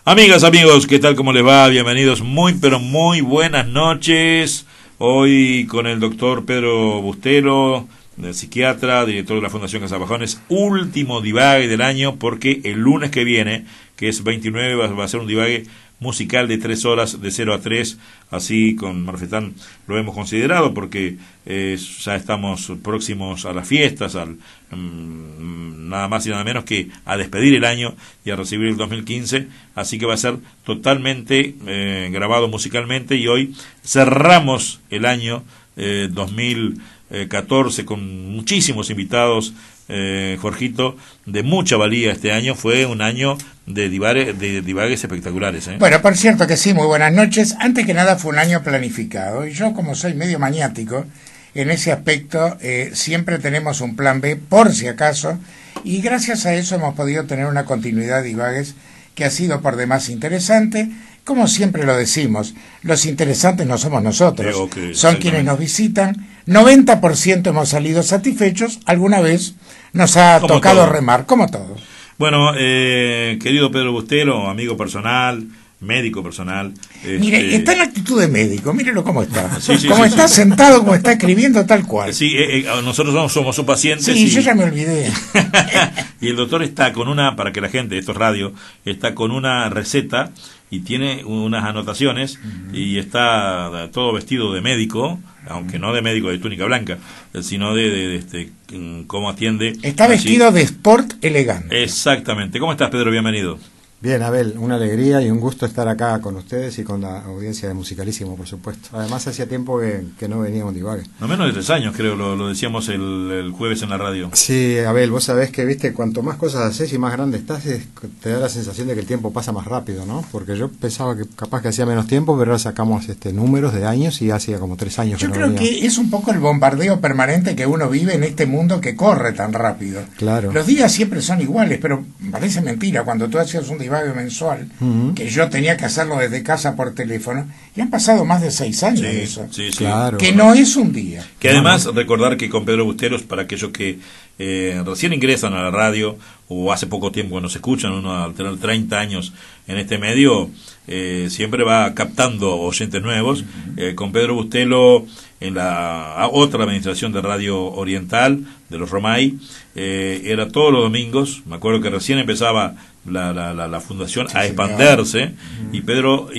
Amigas, amigos, ¿qué tal? ¿Cómo les va? Bienvenidos, muy pero muy buenas noches. Hoy con el doctor Pedro Bustelo, psiquiatra, director de la Fundación Casabajones, último divague del año, porque el lunes que viene, que es 29, va a ser un divague musical de 3 horas, de 0 a 3, así con Marfetán lo hemos considerado, porque ya estamos próximos a las fiestas, nada más y nada menos que a despedir el año y a recibir el 2015, así que va a ser totalmente grabado musicalmente, y hoy cerramos el año 2014 con muchísimos invitados. Jorgito, de mucha valía este año. Fue un año de divagues espectaculares, ¿eh? Bueno, por cierto que sí, muy buenas noches. Antes que nada fue un año planificado, y yo, como soy medio maniático en ese aspecto, siempre tenemos un plan B por si acaso, y gracias a eso hemos podido tener una continuidad de divagues que ha sido por demás interesante. Como siempre lo decimos, los interesantes no somos nosotros, son quienes nos visitan. 90% hemos salido satisfechos, alguna vez nos ha tocado remar, como todos. Bueno, querido Pedro Bustelo, amigo personal, médico personal. Mire, está en actitud de médico, mírelo cómo está. Sí, como está sentado, como está escribiendo, tal cual. Sí, nosotros somos sus pacientes. Sí, yo ya me olvidé. Y el doctor está con para que la gente, esto es radio, está con una receta y tiene unas anotaciones, y está todo vestido de médico, aunque no de médico de túnica blanca, sino de cómo atiende. Está vestido de sport elegante. Exactamente. ¿Cómo estás, Pedro? Bienvenido. Bien, Abel, una alegría y un gusto estar acá con ustedes y con la audiencia de Musicalísimo, por supuesto. Además, hacía tiempo que no venía un divague. No menos de 3 años, creo, lo decíamos el jueves en la radio. Sí, Abel, vos sabés que, viste, cuanto más cosas haces y más grande estás, te da la sensación de que el tiempo pasa más rápido, ¿no? Porque yo pensaba que capaz que hacía menos tiempo, pero ahora sacamos números de años y hacía como 3 años que no venía. Yo creo que es un poco el bombardeo permanente que uno vive en este mundo que corre tan rápido. Claro. Los días siempre son iguales, pero parece mentira. Cuando tú hacías un divague mensual, que yo tenía que hacerlo desde casa por teléfono, y han pasado más de 6 años de eso. Sí, claro. Que no es un día. Que además, recordar que con Pedro Busteros, para aquellos que recién ingresan a la radio, o hace poco tiempo que nos escuchan, uno al tener 30 años en este medio, siempre va captando oyentes nuevos. Con Pedro Bustelo, en la otra administración de Radio Oriental, de los Romay, era todos los domingos. Me acuerdo que recién empezaba la fundación a expandirse, y Pedro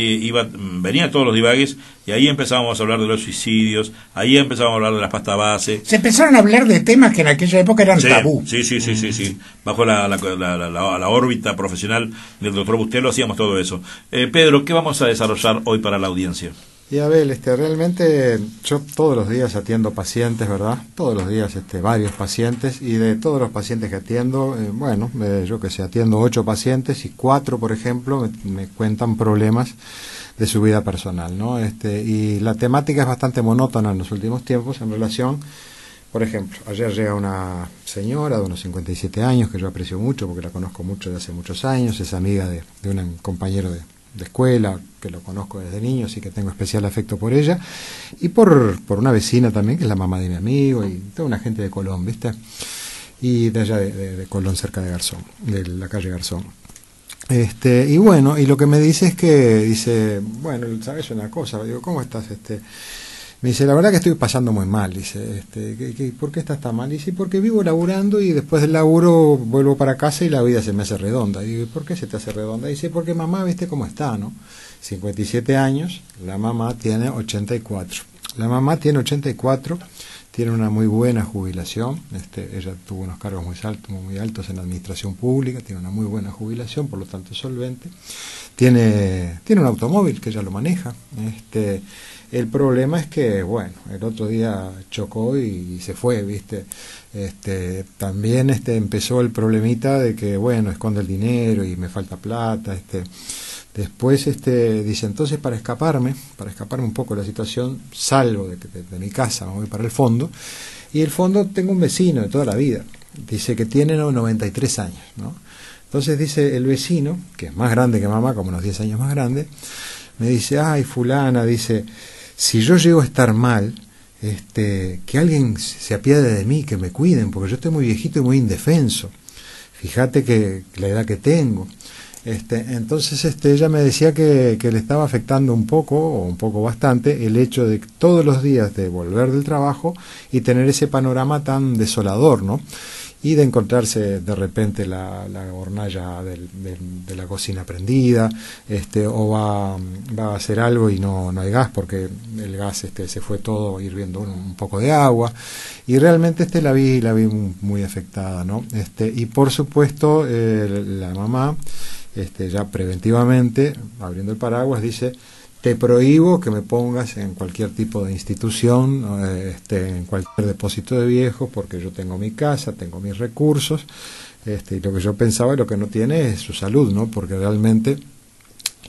venía a todos los divagues, y ahí empezábamos a hablar de los suicidios, ahí empezábamos a hablar de las pastas base. Se empezaron a hablar de temas que en aquella época eran tabú. Sí. Bajo la órbita profesional del doctor Bustelo hacíamos todo eso. Pedro, ¿qué vamos a desarrollar hoy para la audiencia? Y Abel, realmente yo todos los días atiendo pacientes, ¿verdad? Todos los días varios pacientes, y de todos los pacientes que atiendo, yo que sé, atiendo 8 pacientes, y 4, por ejemplo, me cuentan problemas de su vida personal, ¿no? Y la temática es bastante monótona en los últimos tiempos en relación, por ejemplo, ayer llega una señora de unos 57 años, que yo aprecio mucho porque la conozco mucho de hace muchos años, es amiga de un compañero de escuela, que lo conozco desde niño, así que tengo especial afecto por ella, y por una vecina también, que es la mamá de mi amigo, y toda una gente de Colón, ¿viste? Y de allá de Colón, cerca de Garzón, de la calle Garzón. Y bueno, y lo que me dice es que, dice, bueno, ¿sabes una cosa? Digo, ¿cómo estás? Me dice, la verdad que estoy pasando muy mal, dice, ¿por qué estás tan mal? Dice, porque vivo laburando y después del laburo vuelvo para casa y la vida se me hace redonda. Y digo, ¿por qué se te hace redonda? Dice, porque mamá, viste cómo está, ¿no? 57 años, la mamá tiene 84. La mamá tiene 84, tiene una muy buena jubilación, ella tuvo unos cargos muy altos en la administración pública, tiene una muy buena jubilación, por lo tanto es solvente. Tiene un automóvil que ella lo maneja, el problema es que, bueno, el otro día chocó y se fue, ¿viste? También empezó el problemita de que, bueno, esconde el dinero y me falta plata, Después dice, entonces para escaparme un poco de la situación, salgo de mi casa, me voy para el fondo, y el fondo tengo un vecino de toda la vida, dice que tiene 93 años, ¿no? Entonces dice el vecino, que es más grande que mamá, como unos 10 años más grande, me dice, ay, fulana, dice, si yo llego a estar mal, que alguien se apiade de mí, que me cuiden, porque yo estoy muy viejito y muy indefenso. Fíjate que la edad que tengo. Entonces ella me decía que le estaba afectando un poco, o un poco bastante, el hecho de todos los días de volver del trabajo y tener ese panorama tan desolador, ¿no? Y de encontrarse de repente la hornalla de la cocina prendida, o va a hacer algo y no hay gas porque el gas se fue todo hirviendo un poco de agua, y realmente la vi muy afectada, ¿no? Y por supuesto la mamá ya preventivamente, abriendo el paraguas, dice: te prohíbo que me pongas en cualquier tipo de institución, en cualquier depósito de viejos, porque yo tengo mi casa, tengo mis recursos, y lo que yo pensaba y lo que no tiene es su salud, ¿no? Porque realmente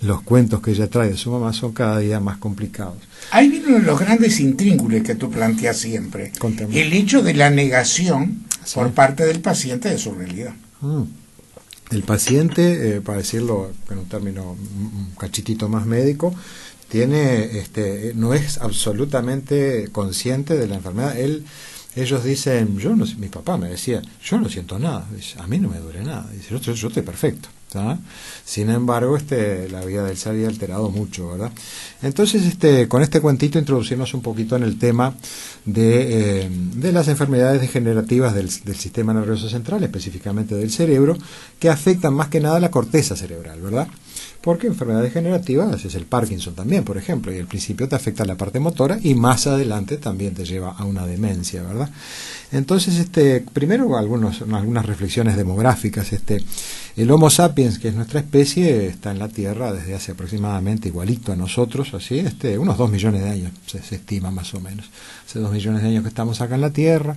los cuentos que ella trae de su mamá son cada día más complicados. Ahí vienen uno de los grandes intríngulis que tú planteas siempre. Contame. El hecho de la negación Sí. por parte del paciente de su realidad. El paciente, para decirlo en un término un cachitito más médico, no es absolutamente consciente de la enfermedad. Ellos dicen, mi papá me decía, yo no siento nada, dice, a mí no me duele nada, dice, yo estoy perfecto, ¿tá? Sin embargo, la vida del se había alterado mucho, ¿verdad? Entonces, con este cuentito introducirnos un poquito en el tema de las enfermedades degenerativas del sistema nervioso central, específicamente del cerebro, que afectan más que nada la corteza cerebral, ¿verdad? Porque enfermedades degenerativas es el Parkinson también, por ejemplo, y al principio te afecta la parte motora y más adelante también te lleva a una demencia, ¿verdad? Entonces, primero algunas reflexiones demográficas. El Homo sapiens, que es nuestra especie, está en la Tierra desde hace aproximadamente igualito a nosotros, así, unos 2 millones de años, se estima más o menos. Hace 2 millones de años que estamos acá en la Tierra.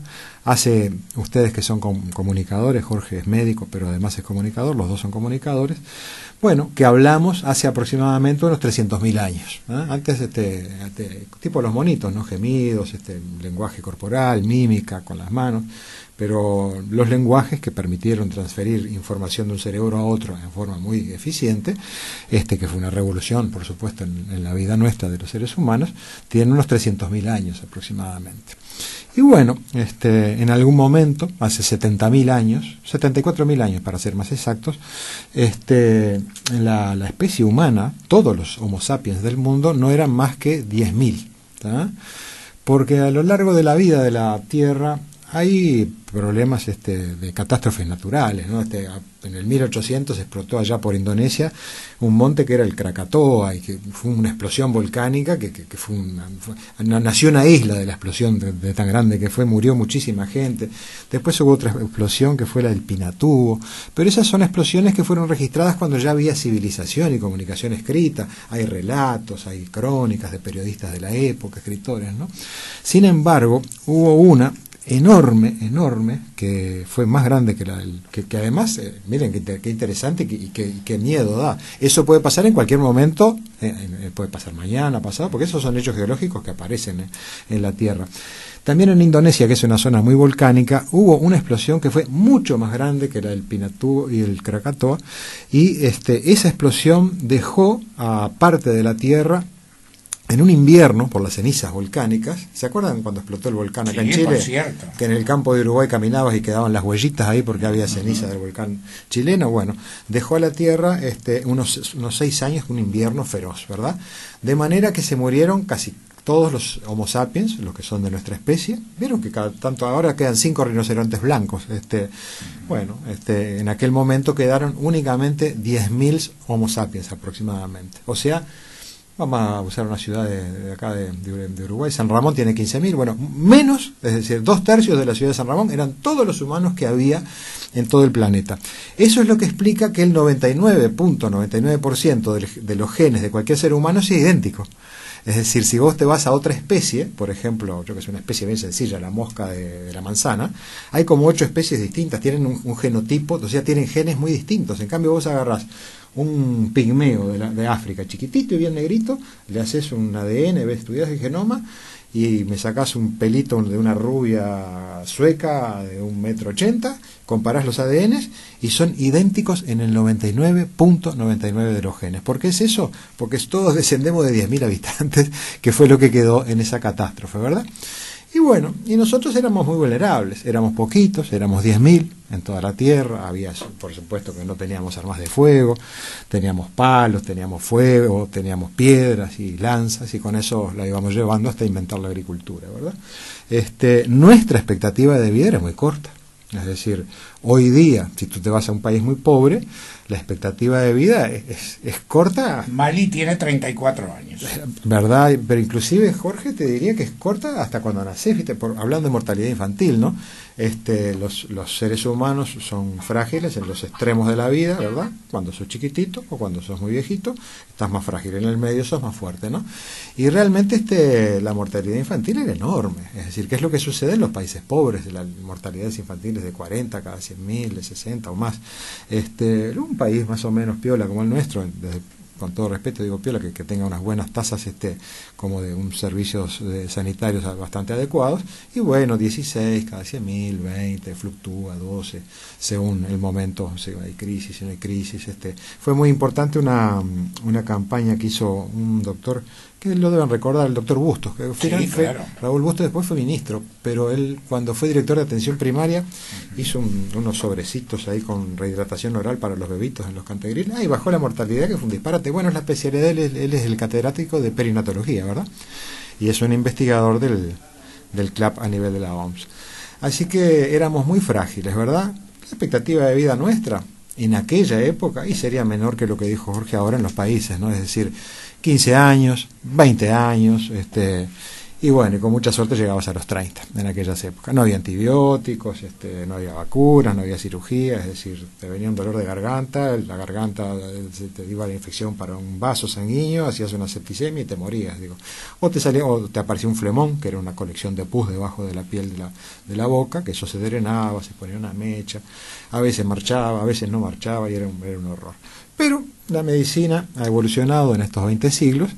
Ustedes que son comunicadores, Jorge es médico, pero además es comunicador, los dos son comunicadores. Bueno, que hablamos hace aproximadamente unos 300.000 años. ¿Eh? Antes, tipo los monitos, ¿no? Gemidos, lenguaje corporal, mímica con las manos, pero los lenguajes que permitieron transferir información de un cerebro a otro en forma muy eficiente, que fue una revolución, por supuesto, en la vida nuestra de los seres humanos, tienen unos 300.000 años aproximadamente. Y bueno, en algún momento, hace 70.000 años, 74.000 años para ser más exactos, la especie humana, todos los Homo sapiens del mundo, no eran más que 10.000, ¿tá? Porque a lo largo de la vida de la Tierra hay problemas de catástrofes naturales, ¿no? En el 1800 explotó allá por Indonesia un monte que era el Krakatoa, y que fue una explosión volcánica que nació una isla de la explosión de tan grande que fue, murió muchísima gente. Después hubo otra explosión que fue la del Pinatubo, pero esas son explosiones que fueron registradas cuando ya había civilización y comunicación escrita. Hay relatos, hay crónicas de periodistas de la época, escritores, ¿no? Sin embargo, hubo una enorme, que fue más grande que además, miren qué interesante y qué miedo da. Eso puede pasar en cualquier momento, puede pasar mañana, pasado, porque esos son hechos geológicos que aparecen en la Tierra. También en Indonesia, que es una zona muy volcánica, hubo una explosión que fue mucho más grande que la del Pinatubo y el Krakatoa, y esa explosión dejó a parte de la Tierra en un invierno, por las cenizas volcánicas. ¿Se acuerdan cuando explotó el volcán acá en Chile? Que en el campo de Uruguay caminabas y quedaban las huellitas ahí porque había ceniza del volcán chileno. Bueno, dejó a la Tierra unos 6 años, un invierno feroz, ¿verdad? De manera que se murieron casi todos los Homo sapiens, los que son de nuestra especie. Vieron que cada tanto ahora quedan 5 rinocerontes blancos. En aquel momento quedaron únicamente 10.000 Homo sapiens aproximadamente. O sea, vamos a usar una ciudad de acá de Uruguay, San Ramón tiene 15.000, bueno, menos, es decir, 2/3 de la ciudad de San Ramón eran todos los humanos que había en todo el planeta. Eso es lo que explica que el 99.99% de los genes de cualquier ser humano es idéntico. Es decir, si vos te vas a otra especie, por ejemplo, yo que sé, una especie bien sencilla, la mosca de la manzana, hay como 8 especies distintas, tienen un genotipo, o sea, tienen genes muy distintos. En cambio, vos agarrás un pigmeo de África, chiquitito y bien negrito, le haces un ADN, estudias el genoma, y me sacás un pelito de una rubia sueca de 1,80 m, comparás los ADNs y son idénticos en el 99.99 de los genes. ¿Por qué es eso? Porque todos descendemos de 10.000 habitantes, que fue lo que quedó en esa catástrofe, ¿verdad? Y bueno, y nosotros éramos muy vulnerables, éramos poquitos, éramos 10.000 en toda la tierra, había, por supuesto que no teníamos armas de fuego, teníamos palos, teníamos fuego, teníamos piedras y lanzas, y con eso la íbamos llevando hasta inventar la agricultura, ¿verdad? Nuestra expectativa de vida era muy corta. Es decir, hoy día, si tú te vas a un país muy pobre, la expectativa de vida es corta. Mali tiene 34 años. ¿Verdad? Pero inclusive, Jorge, te diría que es corta hasta cuando nacés, ¿viste? Hablando de mortalidad infantil, ¿no? Los seres humanos son frágiles en los extremos de la vida, ¿verdad? Cuando sos chiquitito o cuando sos muy viejito, estás más frágil. En el medio sos más fuerte, ¿no? Y realmente la mortalidad infantil era enorme. Es decir, ¿qué es lo que sucede en los países pobres? La mortalidad infantil es de 40 cada 100.000, de 60 o más. Un país más o menos piola como el nuestro, con todo respeto digo piola, que tenga unas buenas tasas como de un servicios sanitarios bastante adecuados, y bueno, 16 cada 100.000, 20, fluctúa, 12, según el momento, si hay crisis, si no hay crisis. Fue muy importante una campaña que hizo un doctor, que lo deben recordar, el doctor Bustos, que claro. Raúl Bustos después fue ministro, pero él cuando fue director de atención primaria hizo unos sobrecitos ahí con rehidratación oral para los bebitos en los cantegriles, y bajó la mortalidad, que fue un disparate. Bueno, es la especialidad de él es el catedrático de perinatología, ¿verdad? Y es un investigador del CLAP a nivel de la OMS. Así que éramos muy frágiles, ¿verdad? La expectativa de vida nuestra en aquella época, y sería menor que lo que dijo Jorge ahora en los países, ¿no? Es decir, 15 años, 20 años, y bueno, y con mucha suerte llegabas a los 30 en aquellas épocas. No había antibióticos, no había vacunas, no había cirugía, es decir, te venía un dolor de garganta, la garganta se te iba la infección para un vaso sanguíneo, hacías una septicemia y te morías, digo. O te aparecía un flemón, que era una colección de pus debajo de la piel de la boca, que eso se drenaba, se ponía una mecha, a veces marchaba, a veces no marchaba, y era un horror. Pero la medicina ha evolucionado en estos 20 siglos,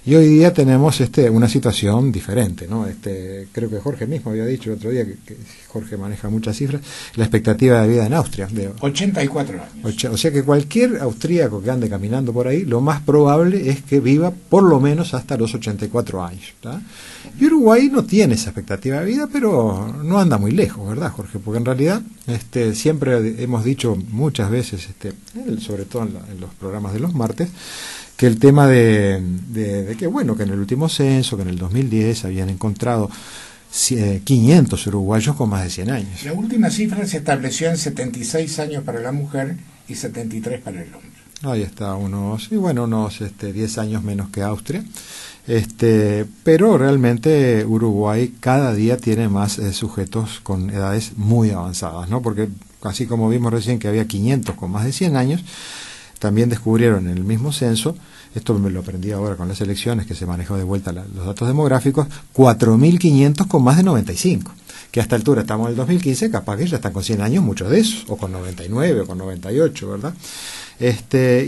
y hoy día tenemos una situación diferente, ¿no? Creo que Jorge mismo había dicho el otro día, que Jorge maneja muchas cifras, la expectativa de vida en Austria. 84 años. O sea que cualquier austríaco que ande caminando por ahí, lo más probable es que viva por lo menos hasta los 84 años. ¿Tá? Y Uruguay no tiene esa expectativa de vida, pero no anda muy lejos, ¿verdad, Jorge? Porque en realidad siempre hemos dicho muchas veces, sobre todo en los programas de los martes, que el tema de que bueno, que en el último censo, que en el 2010 habían encontrado 500 uruguayos con más de 100 años. La última cifra se estableció en 76 años para la mujer y 73 para el hombre. Ahí está, unos 10 años menos que Austria. Pero realmente Uruguay cada día tiene más sujetos con edades muy avanzadas, ¿no? Porque así como vimos recién que había 500 con más de 100 años, también descubrieron en el mismo censo, esto me lo aprendí ahora con las elecciones, que se manejó de vuelta los datos demográficos, 4.500 con más de 95, que a esta altura estamos en el 2015, capaz que ya están con 100 años muchos de esos, o con 99, o con 98, ¿verdad?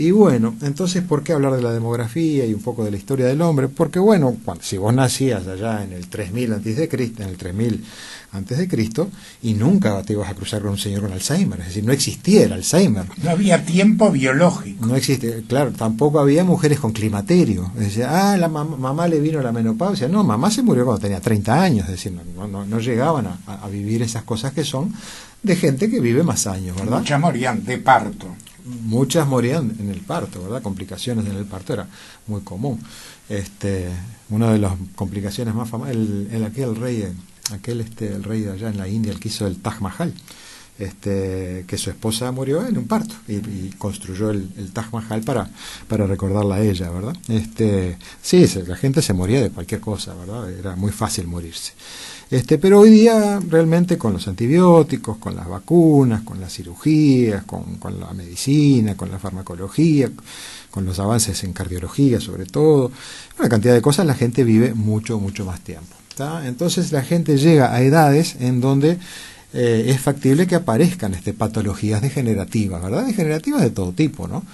Y bueno, entonces, ¿por qué hablar de la demografía y un poco de la historia del hombre? Porque bueno, si vos nacías allá en el 3000 antes de Cristo, en el 3000 antes de Cristo, y nunca te ibas a cruzar con un señor con Alzheimer, es decir, no existía el Alzheimer. No había tiempo biológico. No existe, claro, tampoco había mujeres con climaterio. Es decir, la mamá le vino la menopausia. No, mamá se murió cuando tenía 30 años, es decir, no llegaban a vivir esas cosas que son de gente que vive más años, ¿verdad? Muchas morían de parto. Muchas morían en el parto, ¿verdad? Complicaciones en el parto era muy común. Una de las complicaciones más famosas, el rey de allá en la India, el que hizo el Taj Mahal, que su esposa murió en un parto y construyó el Taj Mahal para recordarla a ella, ¿verdad? Sí, la gente se moría de cualquier cosa, ¿verdad? Era muy fácil morirse. Pero hoy día realmente con los antibióticos, con las vacunas, con las cirugías, con la medicina, con la farmacología, con los avances en cardiología sobre todo, una cantidad de cosas, la gente vive mucho, mucho más tiempo. ¿Tá? Entonces la gente llega a edades en donde es factible que aparezcan patologías degenerativas, ¿verdad? Degenerativas de todo tipo, ¿no?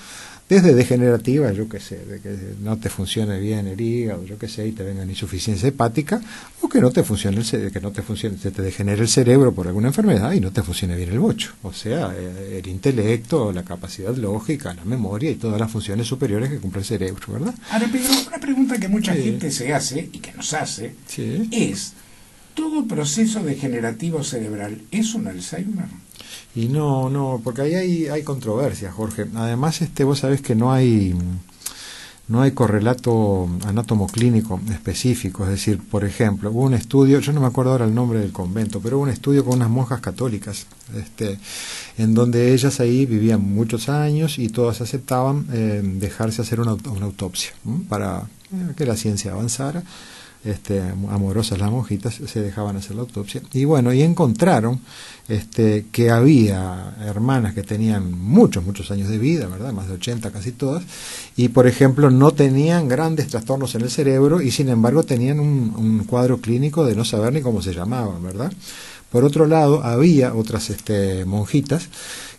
Desde degenerativas, yo qué sé, de que no te funcione bien el hígado, yo qué sé, y te vengan insuficiencia hepática, o que no te funcione se te degenere el cerebro por alguna enfermedad y no te funcione bien el bocho. O sea, el intelecto, la capacidad lógica, la memoria y todas las funciones superiores que cumple el cerebro, ¿verdad? Ahora, Pedro, una pregunta que mucha gente se hace y que nos hace es: todo todo proceso degenerativo cerebral es un Alzheimer. Y no, porque ahí hay controversia, Jorge. Además, vos sabés que no hay correlato anatomoclínico específico. Es decir, por ejemplo, hubo un estudio, yo no me acuerdo ahora el nombre del convento, pero hubo un estudio con unas monjas católicas, en donde ellas ahí vivían muchos años y todas aceptaban dejarse hacer una autopsia, para que la ciencia avanzara. Amorosas las monjitas se dejaban hacer la autopsia y bueno, y encontraron que había hermanas que tenían muchos años de vida, ¿verdad? Más de 80 casi todas, y por ejemplo no tenían grandes trastornos en el cerebro y sin embargo tenían un cuadro clínico de no saber ni cómo se llamaban, ¿verdad? Por otro lado, había otras monjitas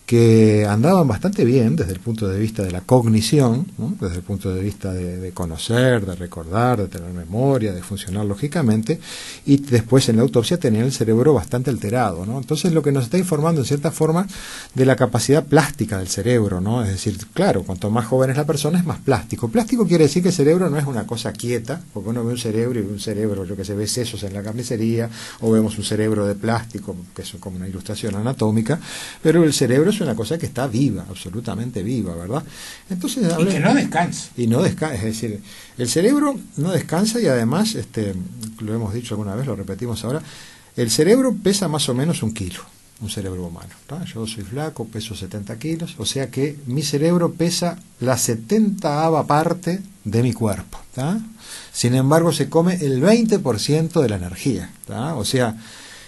que andaban bastante bien desde el punto de vista de la cognición, ¿no? Desde el punto de vista de conocer, de recordar, de tener memoria, de funcionar lógicamente, y después en la autopsia tenían el cerebro bastante alterado, ¿no? Entonces lo que nos está informando en cierta forma de la capacidad plástica del cerebro, ¿no? Es decir, claro, cuanto más joven es la persona es más plástico. Plástico quiere decir que el cerebro no es una cosa quieta, porque uno ve un cerebro y ve un cerebro, yo que sé, ve sesos en la carnicería, o vemos un cerebro de plástico, que es como una ilustración anatómica, pero el cerebro es una cosa que está viva, absolutamente viva, ¿verdad? Entonces, y que no descansa. Y no descansa, es decir, el cerebro no descansa y además, lo hemos dicho alguna vez, lo repetimos ahora, el cerebro pesa más o menos 1 kilo, un cerebro humano, ¿tá? Yo soy flaco, peso 70 kilos, o sea que mi cerebro pesa la 70ava parte de mi cuerpo, ¿tá? Sin embargo, se come el 20% de la energía, ¿tá? O sea,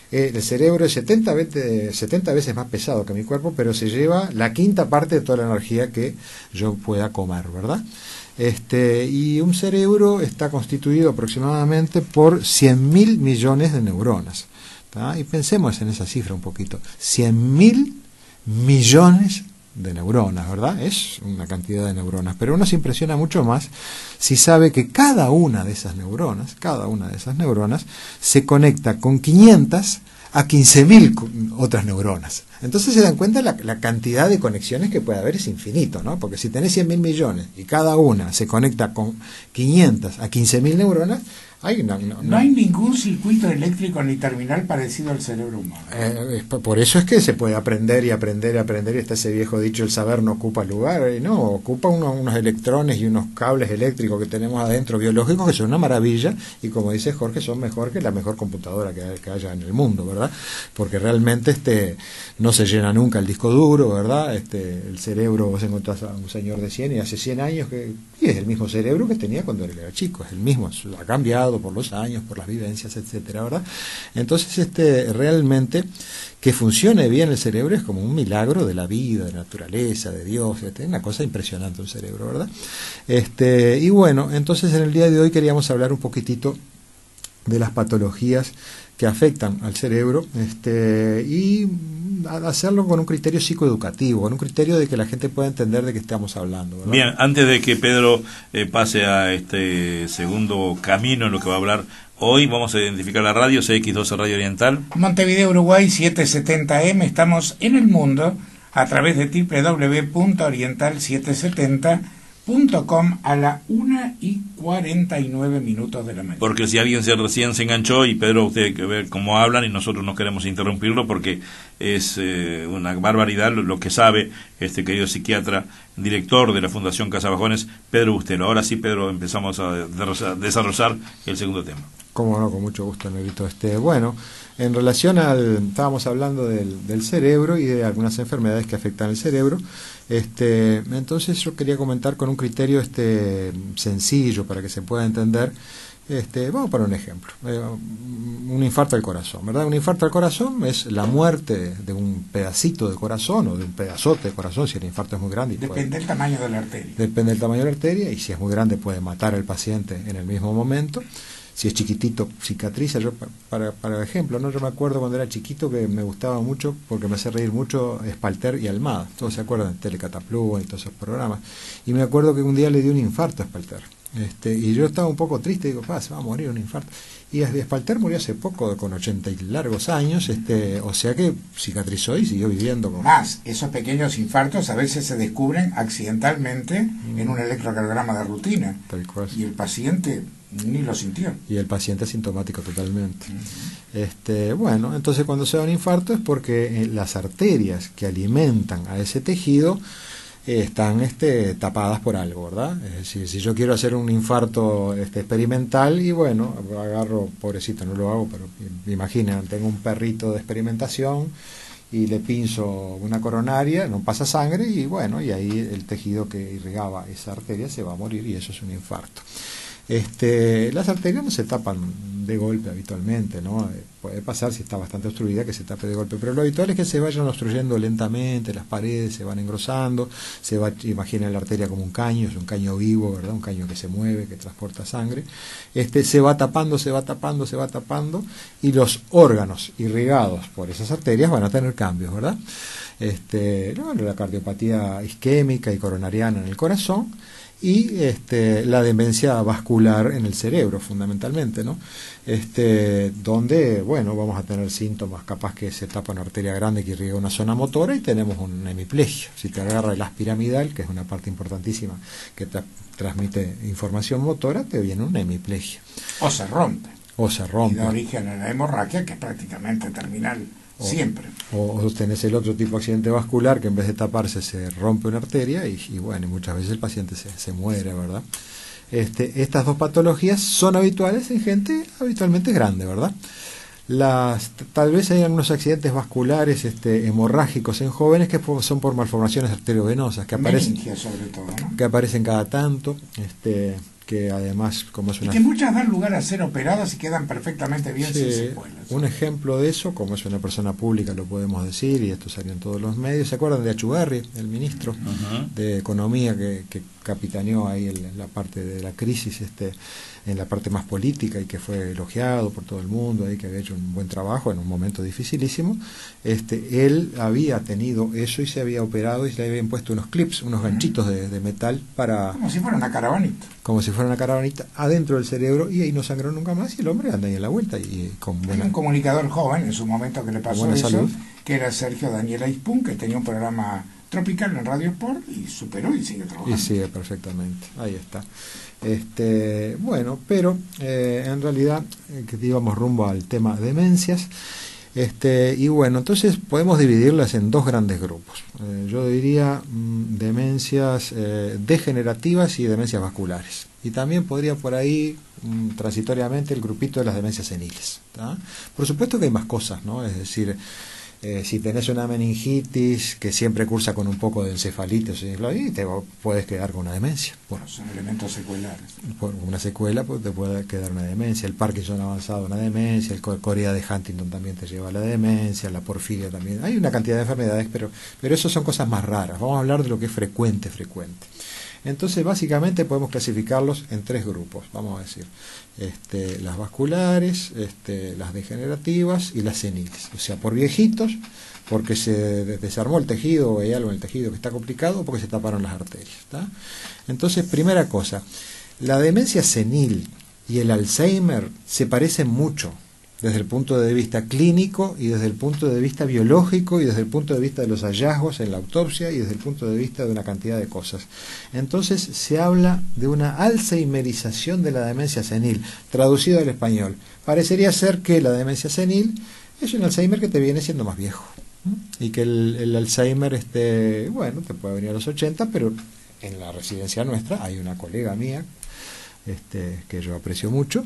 el cerebro es 70 veces más pesado que mi cuerpo, pero se lleva la 1/5 parte de toda la energía que yo pueda comer, ¿verdad? Y un cerebro está constituido aproximadamente por 100.000 millones de neuronas, ¿tá? Y pensemos en esa cifra un poquito. 100.000 millones de neuronas, ¿verdad? Es una cantidad de neuronas, pero uno se impresiona mucho más si sabe que cada una de esas neuronas se conecta con 500 a 15.000 otras neuronas. Entonces se dan cuenta la cantidad de conexiones que puede haber es infinito, ¿no? Porque si tenés 100.000 millones y cada una se conecta con 500 a 15.000 neuronas, no hay ningún circuito eléctrico ni terminal parecido al cerebro humano. Por eso es que se puede aprender y está ese viejo dicho, el saber no ocupa lugar, y no, ocupa unos electrones y unos cables eléctricos que tenemos adentro biológicos que son una maravilla y como dice Jorge son mejor que la mejor computadora que haya en el mundo, ¿verdad? Porque realmente no se llena nunca el disco duro, ¿verdad? El cerebro, vos encontrás a un señor de 100 y hace 100 años y es el mismo cerebro que tenía cuando él era chico, es el mismo, ha cambiado por los años, por las vivencias, etcétera, ¿verdad? Entonces, realmente que funcione bien el cerebro es como un milagro de la vida, de la naturaleza, de Dios, es una cosa impresionante el cerebro, ¿verdad? Y bueno, entonces en el día de hoy queríamos hablar un poquitito de las patologías que afectan al cerebro y hacerlo con un criterio psicoeducativo, con un criterio de que la gente pueda entender de qué estamos hablando, ¿verdad? Bien, antes de que Pedro pase a este segundo camino en lo que va a hablar hoy, vamos a identificar la radio, CX12 Radio Oriental. Montevideo, Uruguay, 770M, estamos en el mundo a través de www.oriental770.com a la 1:49 de la mañana. Porque si alguien recién se enganchó, y Pedro, usted hay que ver cómo hablan y nosotros no queremos interrumpirlo porque es una barbaridad lo que sabe este querido psiquiatra, director de la Fundación Casabajones, Pedro Bustelo. Ahora sí, Pedro, empezamos a desarrollar el segundo tema. Cómo no, con mucho gusto, Negrito. Bueno, en relación estábamos hablando del cerebro y de algunas enfermedades que afectan el cerebro. Entonces yo quería comentar con un criterio sencillo para que se pueda entender. Vamos a poner un ejemplo. Un infarto al corazón, ¿verdad? Un infarto al corazón es la muerte de un pedacito de corazón o de un pedazote de corazón, si el infarto es muy grande. Depende del tamaño de la arteria. Depende del tamaño de la arteria y si es muy grande puede matar al paciente en el mismo momento. Si es chiquitito, cicatriza. Yo, para ejemplo, ¿no? Yo me acuerdo cuando era chiquito que me gustaba mucho, porque me hace reír mucho, Espalter y Almada. Todos se acuerdan de Telecataplúa y todos esos programas. Y me acuerdo que un día le dio un infarto a Espalter. Y yo estaba un poco triste, digo, se va a morir un infarto. Y Espalter murió hace poco, con 80 y largos años, o sea que cicatrizó y siguió viviendo. Más, esos pequeños infartos a veces se descubren accidentalmente en un electrocardiograma de rutina. Tal cual. Y el paciente ni lo sintió. Y el paciente asintomático totalmente. Bueno, entonces cuando se da un infarto es porque las arterias que alimentan a ese tejido están tapadas por algo, ¿verdad? Es decir, si yo quiero hacer un infarto experimental, y bueno, agarro, pobrecito, no lo hago, pero imaginen, tengo un perrito de experimentación y le pinzo una coronaria, no pasa sangre, y bueno, y ahí el tejido que irrigaba esa arteria se va a morir, y eso es un infarto. Las arterias no se tapan de golpe habitualmente, ¿no? Puede pasar, si está bastante obstruida, que se tape de golpe, pero lo habitual es que se vayan obstruyendo lentamente, las paredes se van engrosando, imaginen la arteria como un caño, es un caño vivo, ¿verdad? Un caño que se mueve, que transporta sangre, se va tapando, se va tapando, se va tapando, y los órganos irrigados por esas arterias van a tener cambios, ¿verdad? La cardiopatía isquémica y coronariana en el corazón, y la demencia vascular en el cerebro, fundamentalmente, ¿no? Donde, bueno, vamos a tener síntomas, capaz que se tapa una arteria grande que irriga una zona motora y tenemos una hemiplegia. Si te agarra el haz piramidal, que es una parte importantísima que transmite información motora, te viene una hemiplegia. O se rompe. Y da origen a la hemorragia, que es prácticamente terminal. Siempre. O tenés el otro tipo de accidente vascular, que en vez de taparse se rompe una arteria y bueno, y muchas veces el paciente se muere, ¿verdad? Estas dos patologías son habituales en gente habitualmente grande, ¿verdad? Tal vez hay algunos accidentes vasculares hemorrágicos en jóvenes que son por malformaciones arteriovenosas, que aparecen, meningia sobre todo, ¿no? que aparecen cada tanto, que además, como es una... Y que muchas dan lugar a ser operadas y quedan perfectamente bien sin secuelas. Un ejemplo de eso, como es una persona pública, lo podemos decir, y esto salió en todos los medios. ¿Se acuerdan de Achugarri, el ministro de Economía que capitaneó ahí la parte de la crisis, en la parte más política, y que fue elogiado por todo el mundo, ahí que había hecho un buen trabajo en un momento dificilísimo? Él había tenido eso y se había operado y se le habían puesto unos clips, unos ganchitos de metal para... Como si fuera una caravanita. Como si fuera una caravanita adentro del cerebro, y ahí no sangró nunca más, y el hombre anda ahí en la vuelta. Y con buena... Hay un comunicador joven en su momento que le pasó eso, salud, que era Sergio Daniel Aispun, que tenía un programa tropical en Radio Sport y superó y sigue trabajando. Y sigue perfectamente, ahí está. Bueno, pero en realidad que íbamos rumbo al tema demencias. Y bueno, entonces podemos dividirlas en dos grandes grupos. Yo diría demencias degenerativas y demencias vasculares. Y también podría por ahí transitoriamente el grupito de las demencias seniles, ¿tá? Por supuesto que hay más cosas, ¿no? Es decir, si tenés una meningitis que siempre cursa con un poco de encefalitis, y te puedes quedar con una demencia. Bueno, son elementos seculares. Por una secuela, pues te puede quedar una demencia. El Parkinson avanzado, una demencia. El corea de Huntington también te lleva a la demencia. La porfiria también. Hay una cantidad de enfermedades, pero eso son cosas más raras. Vamos a hablar de lo que es frecuente. Entonces, básicamente podemos clasificarlos en tres grupos, vamos a decir, las vasculares, las degenerativas y las seniles. O sea, por viejitos, porque se desarmó el tejido o hay algo en el tejido que está complicado, o porque se taparon las arterias, ¿tá? Entonces, primera cosa, la demencia senil y el Alzheimer se parecen mucho desde el punto de vista clínico y desde el punto de vista biológico y desde el punto de vista de los hallazgos en la autopsia y desde el punto de vista de una cantidad de cosas. Entonces se habla de una alzheimerización de la demencia senil, traducido al español. Parecería ser que la demencia senil es un Alzheimer que te viene siendo más viejo, y que el Alzheimer, bueno, te puede venir a los 80, pero en la residencia nuestra hay una colega mía que yo aprecio mucho,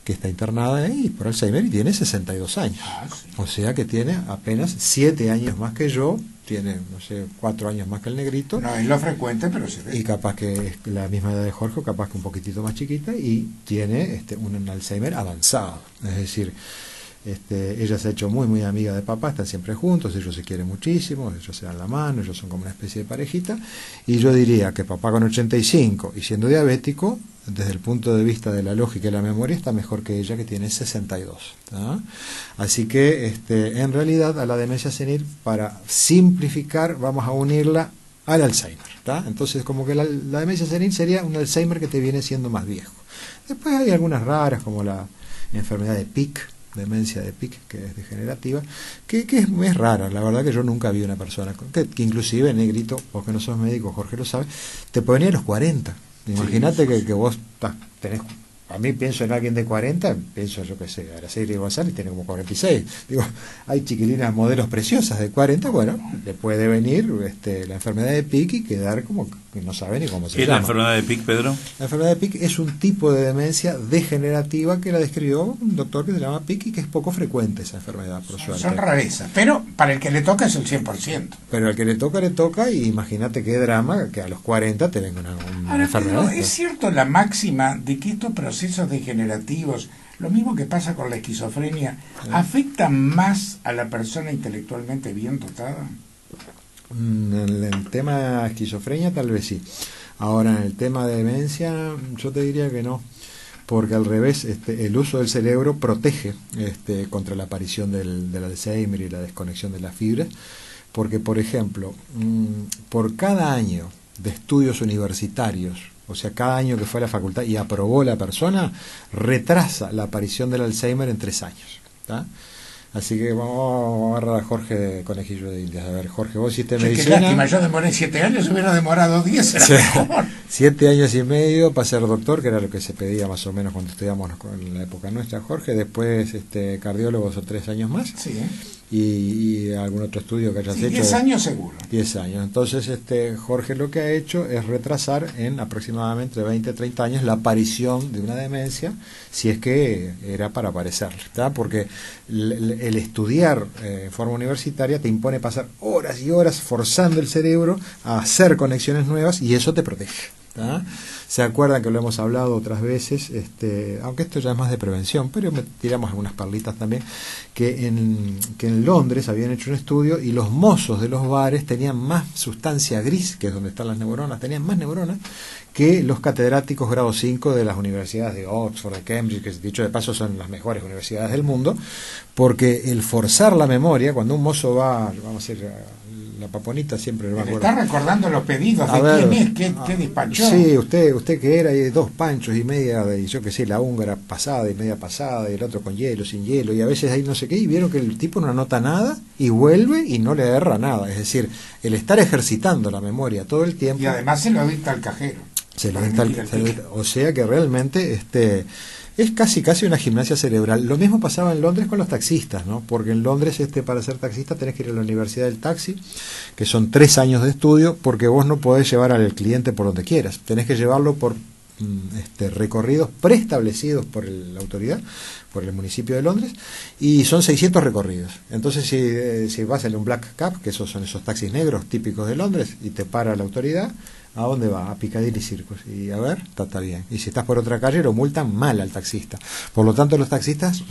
que está internada ahí por Alzheimer y tiene 62 años. Sí. O sea que tiene apenas 7 años más que yo, tiene, no sé, 4 años más que el negrito. No es lo frecuente, pero se ve. Y capaz que es la misma edad de Jorge, capaz que un poquitito más chiquita, y tiene un Alzheimer avanzado. Es decir, ella se ha hecho muy amiga de papá, están siempre juntos, ellos se quieren muchísimo, ellos se dan la mano, ellos son como una especie de parejita, y yo diría que papá con 85 y siendo diabético, desde el punto de vista de la lógica y la memoria, está mejor que ella, que tiene 62, ¿tá? Así que en realidad a la demencia senil, para simplificar, vamos a unirla al Alzheimer. ¿Tá? Entonces, como que la demencia senil sería un Alzheimer que te viene siendo más viejo. Después hay algunas raras, como la enfermedad de Pick, demencia de Pick, que es degenerativa, que es rara. La verdad que yo nunca vi una persona que inclusive, negrito, vos que no sos médico, Jorge lo sabe, te puede venir a los 40. Imagínate que vos tenés... A mí pienso en alguien de 40, pienso, yo qué sé, Araceli González tiene como 46. Digo, hay chiquilinas modelos preciosas de 40, bueno, le puede venir la enfermedad de Pick y quedar como que no sabe ni cómo se llama. ¿Qué es la enfermedad de Pick, Pedro? La enfermedad de Pick es un tipo de demencia degenerativa que la describió un doctor que se llama Pick y que es poco frecuente esa enfermedad, por suerte. Son rarezas, pero para el que le toca es el 100%. Pero al que le toca, y imagínate qué drama que a los 40 te venga una enfermedad. Pero es cierto la máxima de que estos procesos degenerativos, lo mismo que pasa con la esquizofrenia, ¿afectan más a la persona intelectualmente bien dotada? En el tema esquizofrenia tal vez sí. Ahora en el tema de demencia yo te diría que no, porque al revés, el uso del cerebro protege contra la aparición del Alzheimer y la desconexión de las fibras, porque por ejemplo, por cada año de estudios universitarios, o sea, cada año que fue a la facultad y aprobó la persona, retrasa la aparición del Alzheimer en 3 años. ¿Tá? Así que vamos a agarrar a Jorge Conejillo de Indias. A ver, Jorge, vos hiciste medicina. Qué lástima, yo demoré 7 años, hubiera demorado 10, era mejor. 7 años y medio para ser doctor, que era lo que se pedía más o menos cuando estudiamos en la época nuestra, Jorge. Después cardiólogo son 3 años más. Sí. Y algún otro estudio que hayas hecho. 10 años seguro. 10 años. Entonces, Jorge lo que ha hecho es retrasar en aproximadamente 20, 30 años la aparición de una demencia, si es que era para aparecer, ¿tá? Porque el estudiar en forma universitaria te impone pasar horas y horas forzando el cerebro a hacer conexiones nuevas y eso te protege. ¿tá? Se acuerdan que lo hemos hablado otras veces, aunque esto ya es más de prevención, pero tiramos algunas perlitas también, que en Londres habían hecho un estudio y los mozos de los bares tenían más sustancia gris, que es donde están las neuronas, tenían más neuronas que los catedráticos grado 5 de las universidades de Oxford, de Cambridge, que dicho de paso son las mejores universidades del mundo, porque el forzar la memoria, cuando un mozo va, vamos a decir, la paponita siempre lo va a acordar. Está recordando los pedidos de quién es, qué despachó. Sí, usted que era, y 2 panchos y media de, yo que sé, la húngara pasada y media pasada, y el otro con hielo, sin hielo, y a veces hay no sé qué, y vieron que el tipo no anota nada, y vuelve y no le erra nada. Es decir, el estar ejercitando la memoria todo el tiempo. Y además se lo dicta al cajero. O sea que realmente es casi una gimnasia cerebral. Lo mismo pasaba en Londres con los taxistas, ¿no? Porque en Londres para ser taxista tenés que ir a la Universidad del Taxi, que son 3 años de estudio, porque vos no podés llevar al cliente por donde quieras. Tenés que llevarlo por recorridos preestablecidos por la autoridad, por el municipio de Londres, y son 600 recorridos. Entonces si vas en un black cab, que son esos taxis negros típicos de Londres, y te para la autoridad, ¿a dónde va? A Piccadilly Circus. Y a ver, está bien. Y si estás por otra calle, lo multan mal al taxista. Por lo tanto, los taxistas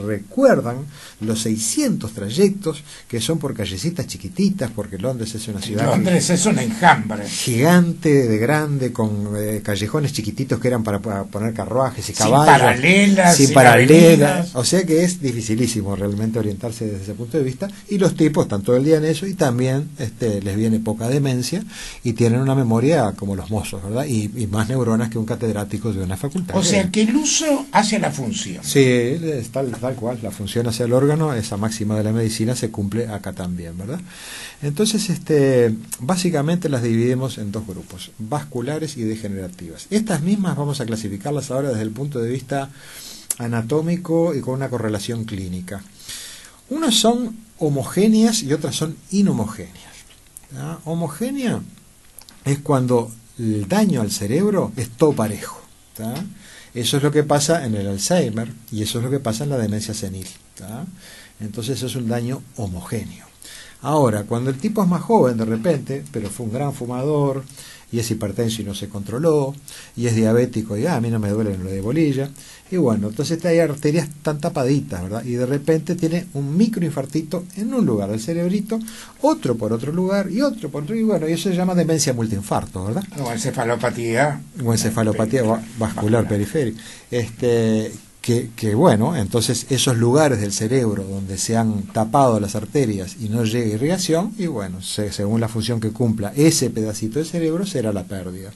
recuerdan los 600 trayectos que son por callecitas chiquititas, porque Londres es una ciudad... Londres es un enjambre. Gigante, de grande, con callejones chiquititos que eran para poner carruajes y caballos. Sin paralelas. O sea que es dificilísimo realmente orientarse desde ese punto de vista. Y los tipos están todo el día en eso y también les viene poca demencia y tienen una memoria como los mozos, ¿verdad? Y más neuronas que un catedrático de una facultad. O sea, que el uso hace la función. Sí, es tal cual. La función hacia el órgano, esa máxima de la medicina se cumple acá también, ¿verdad? Entonces, básicamente las dividimos en 2 grupos, vasculares y degenerativas. Estas mismas vamos a clasificarlas ahora desde el punto de vista anatómico y con una correlación clínica. Unas son homogéneas y otras son inhomogéneas. ¿Ya? Homogénea es cuando el daño al cerebro es todo parejo. ¿tá? Eso es lo que pasa en el Alzheimer y eso es lo que pasa en la demencia senil. ¿tá? Entonces eso es un daño homogéneo. Ahora, cuando el tipo es más joven de repente, pero fue un gran fumador, y es hipertenso y no se controló, y es diabético y a mí no me duele lo de bolilla, y bueno, entonces hay arterias tan tapaditas, ¿verdad? Y de repente tiene un microinfartito en un lugar del cerebrito, otro por otro lugar y otro por otro, y bueno, y eso se llama demencia multiinfarto, ¿verdad? O encefalopatía. O encefalopatía vascular periférica. que bueno, entonces esos lugares del cerebro donde se han tapado las arterias y no llega irrigación, y bueno, según la función que cumpla ese pedacito de cerebro, será la pérdida.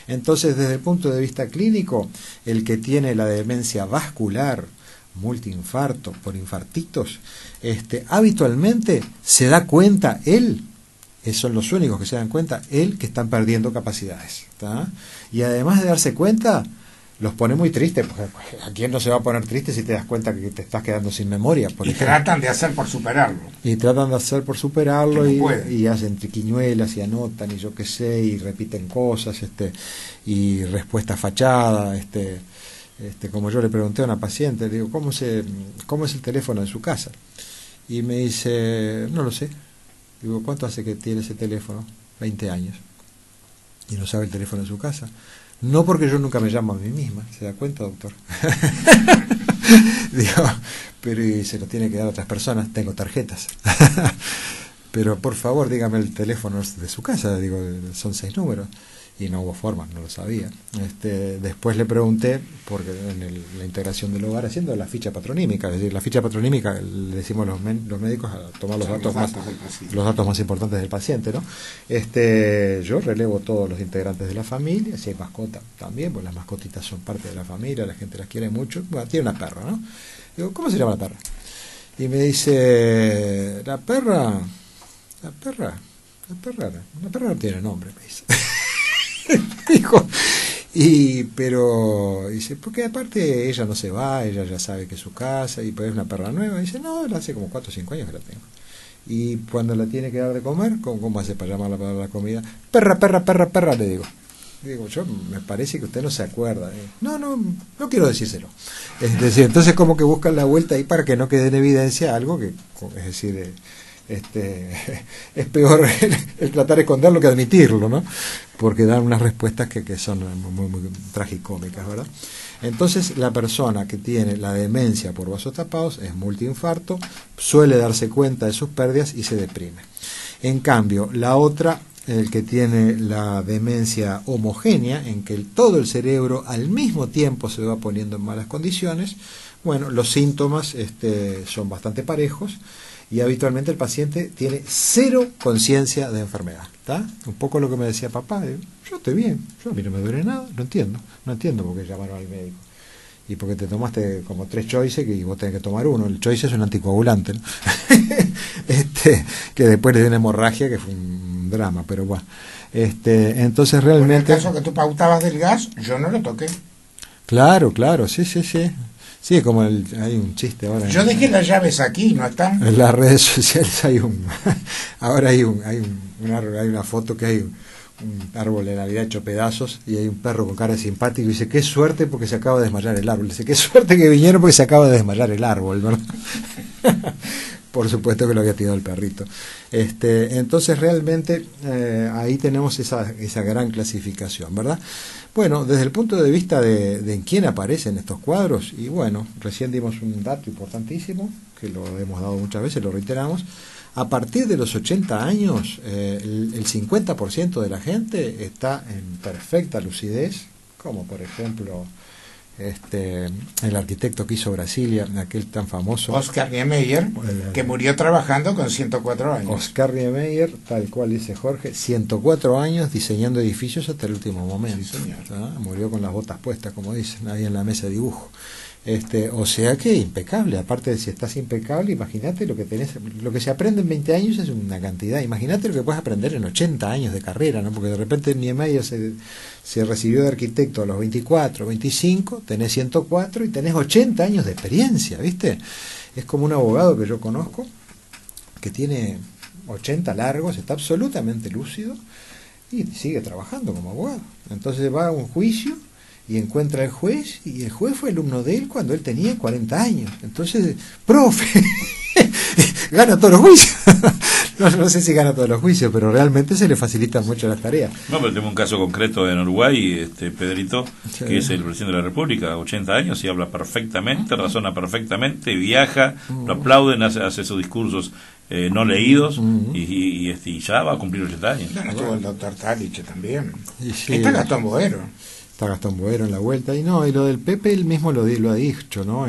Entonces, desde el punto de vista clínico, el que tiene la demencia vascular, multiinfarto, por infartitos, habitualmente se da cuenta él, son los únicos que se dan cuenta, él que están perdiendo capacidades, ¿tá? Y además de darse cuenta, los pone muy tristes, porque ¿a quién no se va a poner triste si te das cuenta que te estás quedando sin memoria? Y tratan de hacer por superarlo. Y tratan de hacer por superarlo, no y hacen triquiñuelas y anotan y yo qué sé, y repiten cosas, y respuestas fachadas, como yo le pregunté a una paciente, le digo, ¿cómo es el teléfono de su casa? Y me dice, no lo sé. Digo, ¿cuánto hace que tiene ese teléfono? 20 años. Y no sabe el teléfono de su casa. No, porque yo nunca me llamo a mí misma. ¿Se da cuenta, doctor? Digo, pero y se lo tiene que dar a otras personas. Tengo tarjetas. Pero por favor, dígame el teléfono de su casa. Digo, son 6 números. Y no hubo forma, no lo sabía. Después le pregunté, porque en la integración del hogar, haciendo la ficha patronímica, es decir, la ficha patronímica le decimos los médicos a tomar los datos más importantes del paciente, ¿no? Yo relevo todos los integrantes de la familia, si hay mascota también, pues las mascotitas son parte de la familia, la gente las quiere mucho. Bueno, tiene una perra, ¿no? Digo, ¿cómo se llama la perra? Y me dice, la perra no tiene nombre, me dice. Dijo, pero dice, porque aparte ella no se va, ella ya sabe que es su casa, y pues es una perra nueva. Dice, no, hace como 4 o 5 años que la tengo. Y cuando la tiene que dar de comer, ¿cómo hace para llamarla para la comida? Perra, le digo. Digo, yo me parece que usted no se acuerda. No quiero decírselo. Es decir, entonces como que buscan la vuelta ahí para que no quede en evidencia algo que, es decir, es peor el tratar de esconderlo que admitirlo, ¿no? Porque dan unas respuestas que son muy, muy tragicómicas, ¿verdad? Entonces, la persona que tiene la demencia por vasos tapados es multiinfarto, suele darse cuenta de sus pérdidas y se deprime. En cambio, la otra, el que tiene la demencia homogénea, en que todo el cerebro al mismo tiempo se va poniendo en malas condiciones, bueno, los síntomas son bastante parejos, y habitualmente el paciente tiene 0 conciencia de enfermedad, ¿está? Un poco lo que me decía papá, yo estoy bien, a mí no me duele nada, no entiendo por qué llamaron al médico. Y porque te tomaste como 3 choices y vos tenés que tomar uno. El choice es un anticoagulante, ¿no? Que después le dio una hemorragia que fue un drama, pero bueno. Entonces realmente... En el caso que tú pautabas del gas, yo no lo toqué. Claro, sí. Sí, como hay un chiste ahora. Yo dejé las llaves aquí, ¿no están? En las redes sociales ahora hay una foto que hay un árbol de Navidad hecho pedazos y hay un perro con cara simpático y dice, qué suerte porque se acaba de desmayar el árbol. Dice, qué suerte que vinieron porque se acaba de desmayar el árbol, ¿verdad? Por supuesto que lo había tirado el perrito. Entonces realmente ahí tenemos esa gran clasificación, ¿verdad? Bueno, desde el punto de vista de en quién aparecen estos cuadros, y bueno, recién dimos un dato importantísimo, que lo hemos dado muchas veces, lo reiteramos, a partir de los 80 años, el 50% de la gente está en perfecta lucidez, como por ejemplo el arquitecto que hizo Brasilia, aquel tan famoso Oscar Niemeyer, que murió trabajando con 104 años. Oscar Niemeyer, tal cual dice Jorge, 104 años diseñando edificios hasta el último momento. Sí, señor. Murió con las botas puestas, como dicen, ahí en la mesa de dibujo. O sea que impecable, aparte de si estás impecable, imagínate lo que se aprende en 20 años es una cantidad, imagínate lo que puedes aprender en 80 años de carrera, ¿no? Porque de repente Niemeyer se recibió de arquitecto a los 24, 25, tenés 104 y tenés 80 años de experiencia, ¿viste? Es como un abogado que yo conozco, que tiene 80 largos, está absolutamente lúcido y sigue trabajando como abogado. Entonces va a un juicio y encuentra al juez, y el juez fue alumno de él cuando él tenía 40 años. Entonces, profe, gana todos los juicios. No sé si gana todos los juicios, pero realmente se le facilitan mucho las tareas. No, pero tengo un caso concreto en Uruguay, Pedrito, sí, que es el presidente de la República, 80 años, y habla perfectamente, razona perfectamente, viaja, lo aplauden, hace sus discursos no leídos, y ya va a cumplir 80 años. Bueno, estuvo el doctor Talich también. Sí. Está Gastón Boero. está Gastón Boero en la vuelta, y no, y lo del Pepe él mismo lo ha dicho, ¿no?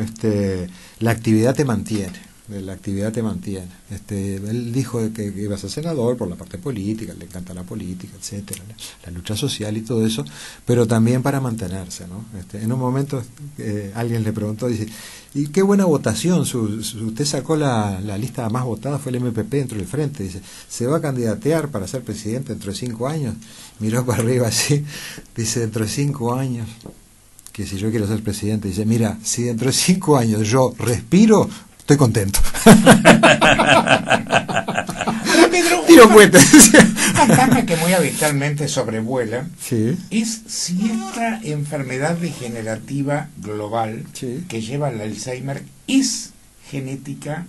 La actividad te mantiene. La actividad te mantiene. Él dijo que iba a ser senador por la parte política, le encanta la política, etcétera, la lucha social y todo eso, pero también para mantenerse, ¿no? En un momento alguien le preguntó, dice, y qué buena votación, usted sacó la lista más votada, fue el MPP dentro del Frente, dice, ¿se va a candidatear para ser presidente dentro de 5 años? Miró para arriba así, dice, dentro de 5 años, que si yo quiero ser presidente, dice, mira, si dentro de 5 años yo respiro, estoy contento. Pedro, tiro puentes. fantasma que muy habitualmente sobrevuela Sí. es si esta enfermedad degenerativa global Sí. que lleva al Alzheimer es genética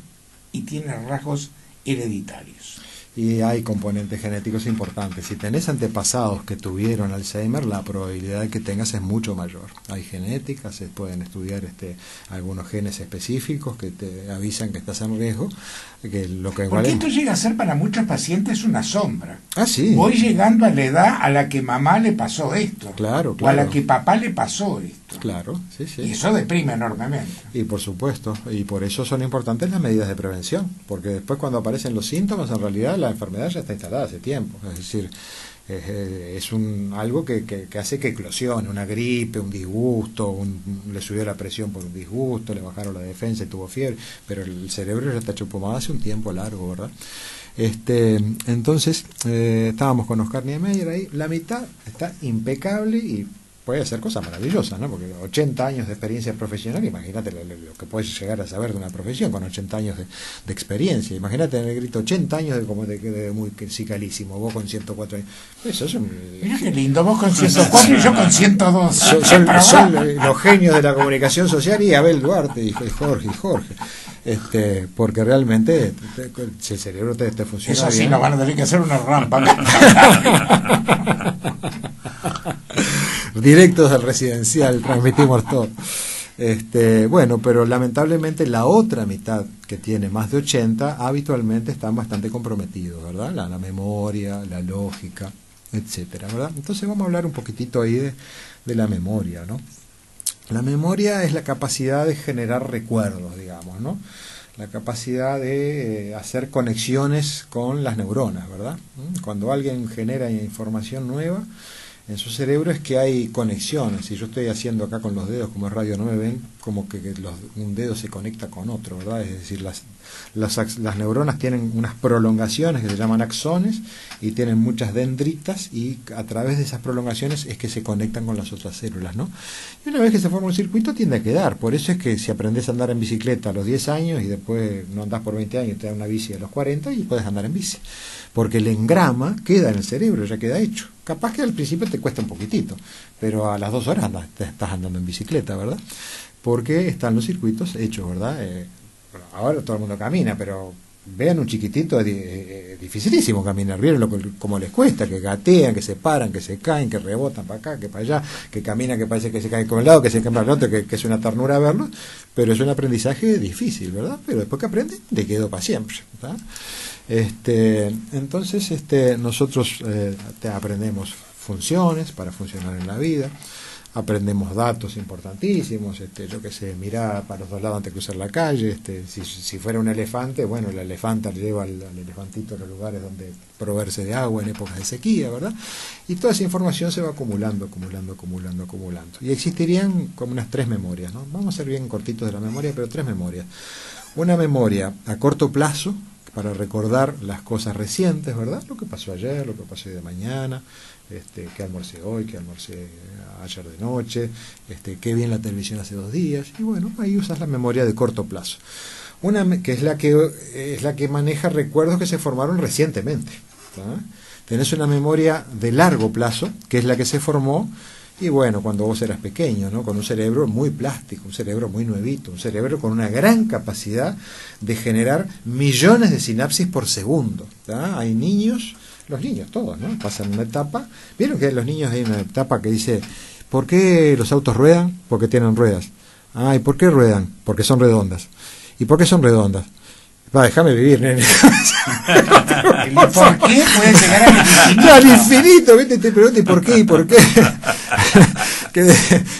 y tiene rasgos hereditarios. Y hay componentes genéticos importantes. Si tenés antepasados que tuvieron Alzheimer, la probabilidad de que tengas es mucho mayor. Hay genéticas, se pueden estudiar algunos genes específicos que te avisan que estás en riesgo. Porque esto llega a ser para muchos pacientes una sombra. Ah, sí. Voy llegando a la edad a la que mamá le pasó esto. Claro, O a la claro. que papá le pasó esto. Claro, sí, sí. Y eso deprime enormemente. Y por supuesto, y por eso son importantes las medidas de prevención, porque después cuando aparecen los síntomas, en realidad la enfermedad ya está instalada hace tiempo, es decir, es algo que hace que eclosione, una gripe, un disgusto, le subió la presión por un disgusto, le bajaron la defensa y tuvo fiebre, pero el cerebro ya está hecho pomada hace un tiempo largo, ¿verdad? Entonces, estábamos con Oscar Niemeyer ahí, la mitad está impecable y puede hacer cosas maravillosas, ¿no? Porque 80 años de experiencia profesional, imagínate lo que puedes llegar a saber de una profesión con 80 años de experiencia. Imagínate en el grito 80 años de muy sicalísimo, vos con 104 años. Eso es Mira qué lindo, vos con 104 y yo con 102. Son los genios de la comunicación social y Abel Duarte y Jorge. Porque realmente si el cerebro te funciona eso sí, bien, nos van a tener que hacer una rampa. Directos del residencial, transmitimos todo. Bueno, pero lamentablemente la otra mitad que tiene más de 80 habitualmente están bastante comprometidos, ¿verdad? La memoria, la lógica, etcétera, ¿verdad? Entonces vamos a hablar un poquitito ahí de la memoria, ¿no? La memoria es la capacidad de generar recuerdos, digamos, ¿no? La capacidad de hacer conexiones con las neuronas, ¿verdad? Cuando alguien genera información nueva en su cerebro es que hay conexiones. Si yo estoy haciendo acá con los dedos, como es radio, no me ven, como que un dedo se conecta con otro, ¿verdad? Es decir, las neuronas tienen unas prolongaciones que se llaman axones y tienen muchas dendritas y a través de esas prolongaciones es que se conectan con las otras células, ¿no? Y una vez que se forma un circuito tiende a quedar. Por eso es que si aprendes a andar en bicicleta a los 10 años y después no andás por 20 años, te da una bici a los 40 y puedes andar en bici. Porque el engrama queda en el cerebro, ya queda hecho. Capaz que al principio te cuesta un poquitito, pero a las 2 horas estás andando en bicicleta, ¿verdad? Porque están los circuitos hechos, ¿verdad? Ahora todo el mundo camina, pero vean un chiquitito, es dificilísimo caminar. ¿Vieron cómo les cuesta? Que gatean, que se paran, que se caen, que rebotan para acá, que para allá, que caminan, que parece que se caen con el lado, que se caen para el otro, que es una ternura verlo, pero es un aprendizaje difícil, ¿verdad? Pero después que aprende, te quedó para siempre, ¿verdad? Entonces nosotros aprendemos funciones para funcionar en la vida, aprendemos datos importantísimos, yo que sé, mirar para los dos lados antes de cruzar la calle, si fuera un elefante, bueno, el elefante lleva al elefantito a los lugares donde proveerse de agua en épocas de sequía, ¿verdad? Y toda esa información se va acumulando. Y existirían como unas 3 memorias, ¿no? Vamos a ser bien cortitos de la memoria, pero 3 memorias. Una memoria a corto plazo, para recordar las cosas recientes, ¿verdad? Lo que pasó ayer, lo que pasó hoy de mañana, qué almorcé hoy, qué almorcé ayer de noche, qué bien la televisión hace 2 días, y bueno, ahí usas la memoria de corto plazo. Una que es la que maneja recuerdos que se formaron recientemente, ¿verdad? Tenés una memoria de largo plazo, que es la que se formó, y bueno, cuando vos eras pequeño, ¿no? Con un cerebro muy plástico, un cerebro muy nuevito, un cerebro con una gran capacidad de generar millones de sinapsis por segundo, ¿tá? Hay niños, los niños todos, ¿no? Pasan una etapa, vieron que los niños hay una etapa que dice, ¿por qué los autos ruedan? Porque tienen ruedas. ¿Y por qué ruedan? Porque son redondas. ¿Y por qué son redondas? Déjame vivir, nene. ¿Por qué puede llegar al infinito? Al infinito, ¿viste? Te pregunto, ¿y por qué?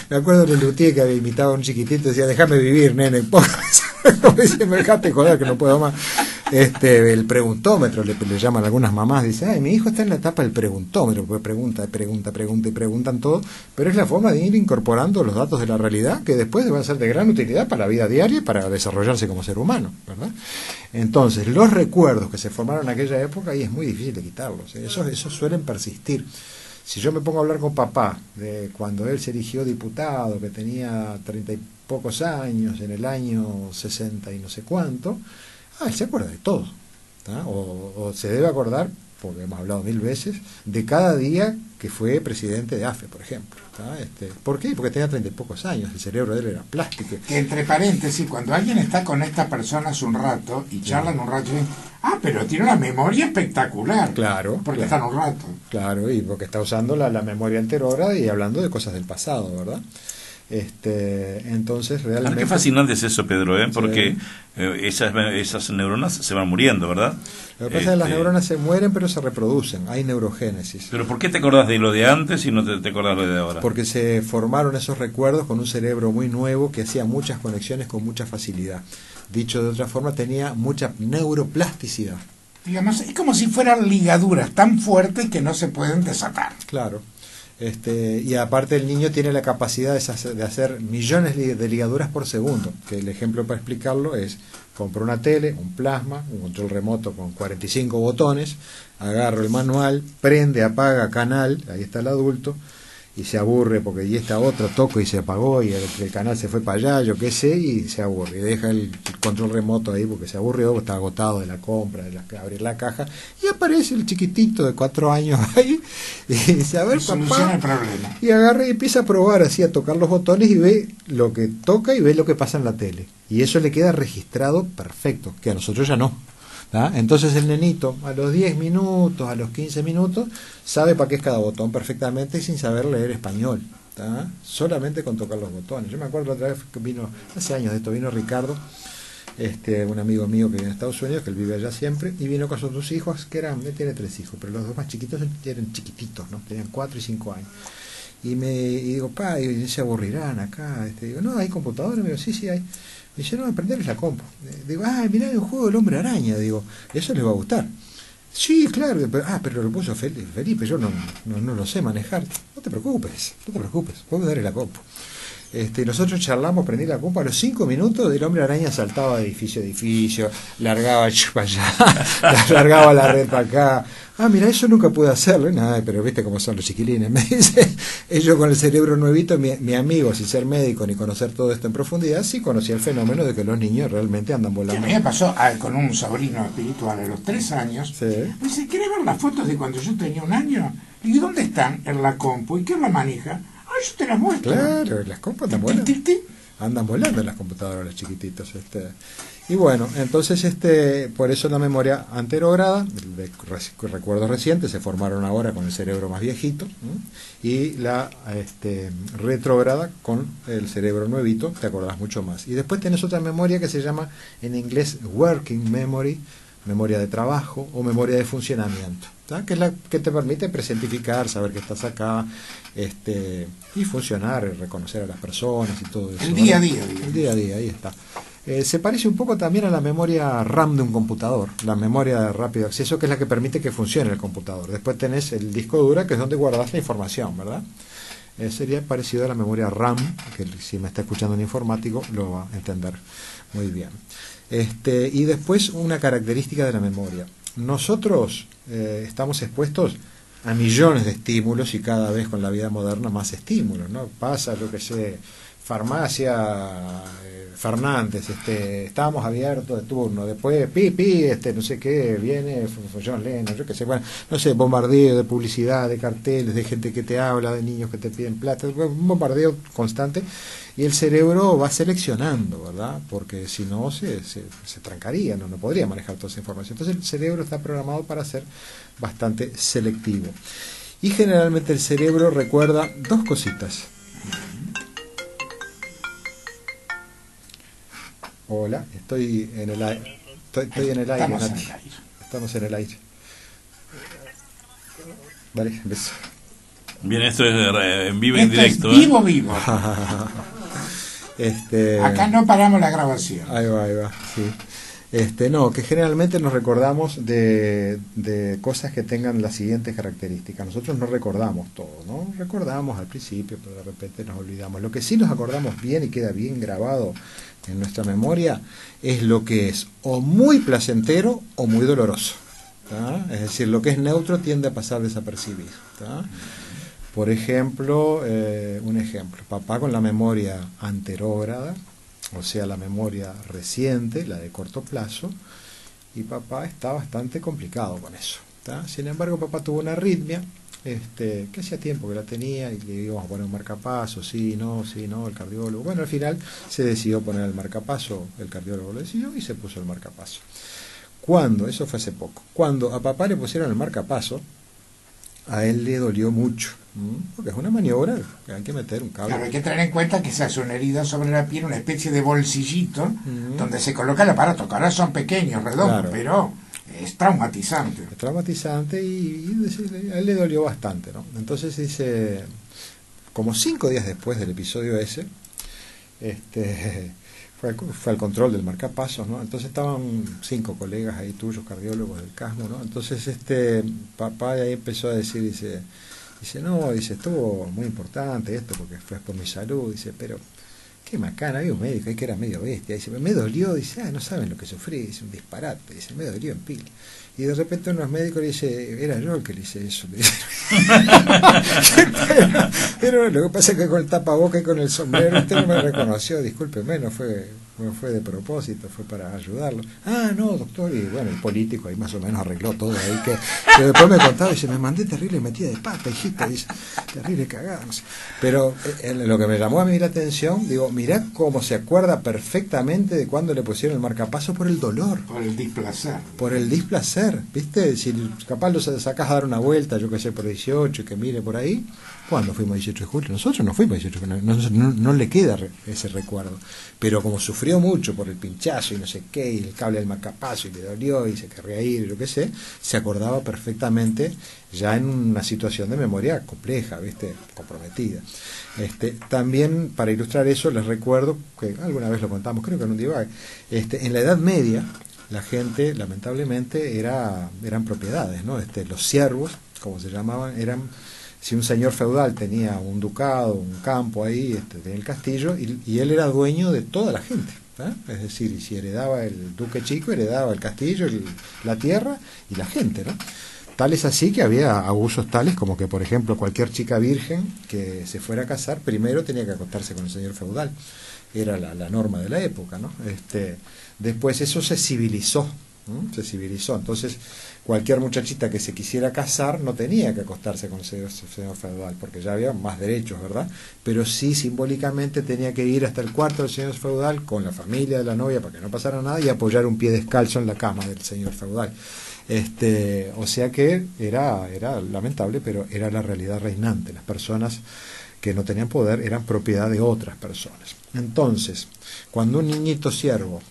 Me acuerdo de Lutier que había imitado a un chiquitito y decía, déjame vivir, nene. Como dice, me dejaste joder que no puedo más. El preguntómetro le llaman algunas mamás, dicen, ay, mi hijo está en la etapa del preguntómetro, porque pregunta y preguntan todo, pero es la forma de ir incorporando los datos de la realidad que después van a ser de gran utilidad para la vida diaria y para desarrollarse como ser humano, ¿verdad? Entonces, los recuerdos que se formaron en aquella época, ahí es muy difícil de quitarlos, ¿eh? Esos suelen persistir. Si yo me pongo a hablar con papá de cuando él se eligió diputado, que tenía 30 y pocos años, en el año 60 y no sé cuánto, él se acuerda de todo, ¿tá? O se debe acordar, porque hemos hablado 1000 veces, de cada día que fue presidente de AFE, por ejemplo, ¿tá? ¿Por qué? Porque tenía 30 y pocos años, el cerebro de él era plástico. Que entre paréntesis, cuando alguien está con estas personas un rato y charlan un rato, pero tiene una memoria espectacular. Claro. Porque claro, están un rato. Claro, y porque está usando la memoria anterógrada y hablando de cosas del pasado, ¿verdad? Entonces realmente... Qué fascinante es eso, Pedro, porque sí. esas neuronas se van muriendo, ¿verdad? Lo que pasa es que las neuronas se mueren pero se reproducen, hay neurogénesis. ¿Pero por qué te acordás de lo de antes y no te acordás de lo de ahora? Porque se formaron esos recuerdos con un cerebro muy nuevo que hacía muchas conexiones con mucha facilidad. Dicho de otra forma, tenía mucha neuroplasticidad. Digamos, es como si fueran ligaduras tan fuertes que no se pueden desatar. Claro. Y aparte el niño tiene la capacidad de hacer millones de ligaduras por segundo, que el ejemplo para explicarlo es, compro una tele, un plasma, un control remoto con 45 botones, agarro el manual, prende, apaga canal, ahí está el adulto, y se aburre porque y esta otra toco y se apagó y el canal se fue para allá, yo qué sé, y se aburre, y deja el control remoto ahí porque se aburrió, está agotado de la compra, de abrir la caja, y aparece el chiquitito de 4 años ahí y dice, a ver, papá, y agarra y empieza a probar así, a tocar los botones y ve lo que toca y ve lo que pasa en la tele, y eso le queda registrado perfecto, que a nosotros ya no. ¿Ah? Entonces el nenito a los 10 minutos, a los 15 minutos, sabe para qué es cada botón perfectamente sin saber leer español, ¿tá? Solamente con tocar los botones. Yo me acuerdo otra vez que vino, hace años de esto, vino Ricardo, un amigo mío que vive en Estados Unidos, que él vive allá siempre, y vino con sus 2 hijos, que él tiene 3 hijos, pero los 2 más chiquitos eran chiquititos, ¿no? Tenían 4 y 5 años. Y digo, pa, y se aburrirán acá. Digo, no, ¿hay computadora? Me digo, sí, hay. Me dice, no, aprenderles la compu. Digo, mirá el juego del Hombre Araña. Digo, eso les va a gustar. Sí, claro, pero lo puso Felipe, yo no lo sé manejar. No te preocupes, puedo darle la compu. Nosotros charlamos, prendí la compu, a los 5 minutos el Hombre Araña saltaba de edificio a edificio, largaba para allá, largaba la red para acá. Mira, eso nunca pude hacerlo, nada, pero viste cómo son los chiquilines, me dice. Ellos con el cerebro nuevito, mi amigo, sin ser médico ni conocer todo esto en profundidad, sí conocía el fenómeno de que los niños realmente andan volando. A mí me pasó con un sobrino espiritual a los 3 años. Sí. Me dice, ¿querés ver las fotos de cuando yo tenía 1 año? Y ¿dónde están? En la compu. ¿Y quién la maneja? Yo te las muestro. Claro, las compus andan volando. Andan volando en las computadoras los chiquititos. Y bueno, entonces por eso la memoria anterograda, de recuerdos recientes, se formaron ahora con el cerebro más viejito, y la retrógrada con el cerebro nuevito, te acordás mucho más. Y después tenés otra memoria que se llama en inglés working memory, memoria de trabajo o memoria de funcionamiento, ¿tá? Que es la que te permite presentificar, saber que estás acá, y funcionar, reconocer a las personas y todo eso. El día a día. El día a día, ahí está. Se parece un poco también a la memoria RAM de un computador, la memoria de rápido acceso, que es la que permite que funcione el computador. Después tenés el disco duro, que es donde guardas la información, ¿verdad? Sería parecido a la memoria RAM, que si me está escuchando un informático lo va a entender muy bien. Y después una característica de la memoria. Nosotros estamos expuestos a millones de estímulos y cada vez con la vida moderna más estímulos, ¿no? Pasa, yo que sé, farmacia Fernández, estábamos abiertos de turno, después no sé qué, viene John Lennon, yo que sé, bueno, no sé, bombardeo de publicidad, de carteles, de gente que te habla, de niños que te piden plata, un bombardeo constante, y el cerebro va seleccionando, ¿verdad? Porque si no se trancaría, no podría manejar toda esa información. Entonces el cerebro está programado para ser bastante selectivo. Y generalmente el cerebro recuerda 2 cositas. Hola, estoy en el aire. Estoy en el aire, Nati. Estamos en el aire. Vale, beso. Bien, esto es en vivo y en Esto es directo. vivo. Acá no paramos la grabación. Ahí va, sí. No, que generalmente nos recordamos de cosas que tengan las siguientes características. Nosotros no recordamos todo, ¿no? Recordamos al principio, pero de repente nos olvidamos. Lo que sí nos acordamos bien y queda bien grabado en nuestra memoria es lo que es o muy placentero o muy doloroso, ¿tá? Es decir, lo que es neutro tiende a pasar desapercibido, ¿tá? Por ejemplo, un ejemplo, papá con la memoria anterógrada, o sea, la memoria reciente, la de corto plazo, y papá está bastante complicado con eso, ¿tá? Sin embargo, papá tuvo una arritmia, que hacía tiempo que la tenía, y le íbamos a poner un marcapaso, sí, no, el cardiólogo. Bueno, al final se decidió poner el marcapaso, el cardiólogo lo decidió y se puso el marcapaso. Eso fue hace poco, cuando a papá le pusieron el marcapaso, a él le dolió mucho, porque es una maniobra que hay que meter un cable. Claro, hay que tener en cuenta que se hace una herida sobre la piel, una especie de bolsillito, donde se coloca el aparato, que ahora son pequeños, redondos, claro, pero es traumatizante. Es traumatizante y a él le dolió bastante, ¿no? Entonces dice, como 5 días después del episodio ese, fue al control del marcapasos, ¿no? Entonces estaban 5 colegas ahí tuyos, cardiólogos del CASMO, ¿no? Entonces papá ahí empezó a decir, dice, estuvo muy importante esto porque fue por mi salud, dice, pero qué macana, había un médico ahí que era medio bestia, dice, me dolió, dice, no saben lo que sufrí, dice, un disparate, dice, me dolió en pila. Y de repente unos médicos le dice, era yo el que le hice eso. Le dice. Pero lo que pasa es que con el tapaboca y con el sombrero usted no me reconoció, discúlpeme, no fue de propósito, fue para ayudarlo. Ah, no, doctor, y bueno, el político ahí más o menos arregló todo ahí, que después me contaba, dice, me mandé terrible metida de pata, hijita, dice, terrible cagada, no sé. Pero lo que me llamó a mí la atención, digo, mirá cómo se acuerda perfectamente de cuando le pusieron el marcapaso por el dolor. Por el displacer. Por el displacer, ¿viste? Si capaz lo sacás a dar una vuelta, yo que sé, por 18, y que mire por ahí. ¿Cuándo fuimos 18 de julio? Nosotros no fuimos 18 de julio, no le queda ese recuerdo. Pero como sufrió mucho por el pinchazo y no sé qué, y el cable del marcapaso y le dolió y se querría ir, yo qué sé, se acordaba perfectamente ya en una situación de memoria compleja, ¿viste? Comprometida. También, para ilustrar eso, les recuerdo, que alguna vez lo contamos, creo que en un divague, en la Edad Media, la gente, lamentablemente, eran propiedades, ¿no? Los siervos, como se llamaban, eran... Si un señor feudal tenía un ducado, un campo ahí, tenía el castillo, y él era dueño de toda la gente, ¿eh? Es decir, si heredaba el duque chico, heredaba el castillo, la tierra y la gente, ¿no? Tal es así que había abusos tales como que, por ejemplo, cualquier chica virgen que se fuera a casar, primero tenía que acostarse con el señor feudal. Era la norma de la época, ¿no? Después eso se civilizó, ¿no? Se civilizó. Entonces, cualquier muchachita que se quisiera casar no tenía que acostarse con el señor feudal, porque ya había más derechos, ¿verdad? Pero sí, simbólicamente tenía que ir hasta el cuarto del señor feudal con la familia de la novia para que no pasara nada y apoyar un pie descalzo en la cama del señor feudal. O sea que era lamentable, pero era la realidad reinante. Las personas que no tenían poder eran propiedad de otras personas. Entonces, cuando un niñito siervo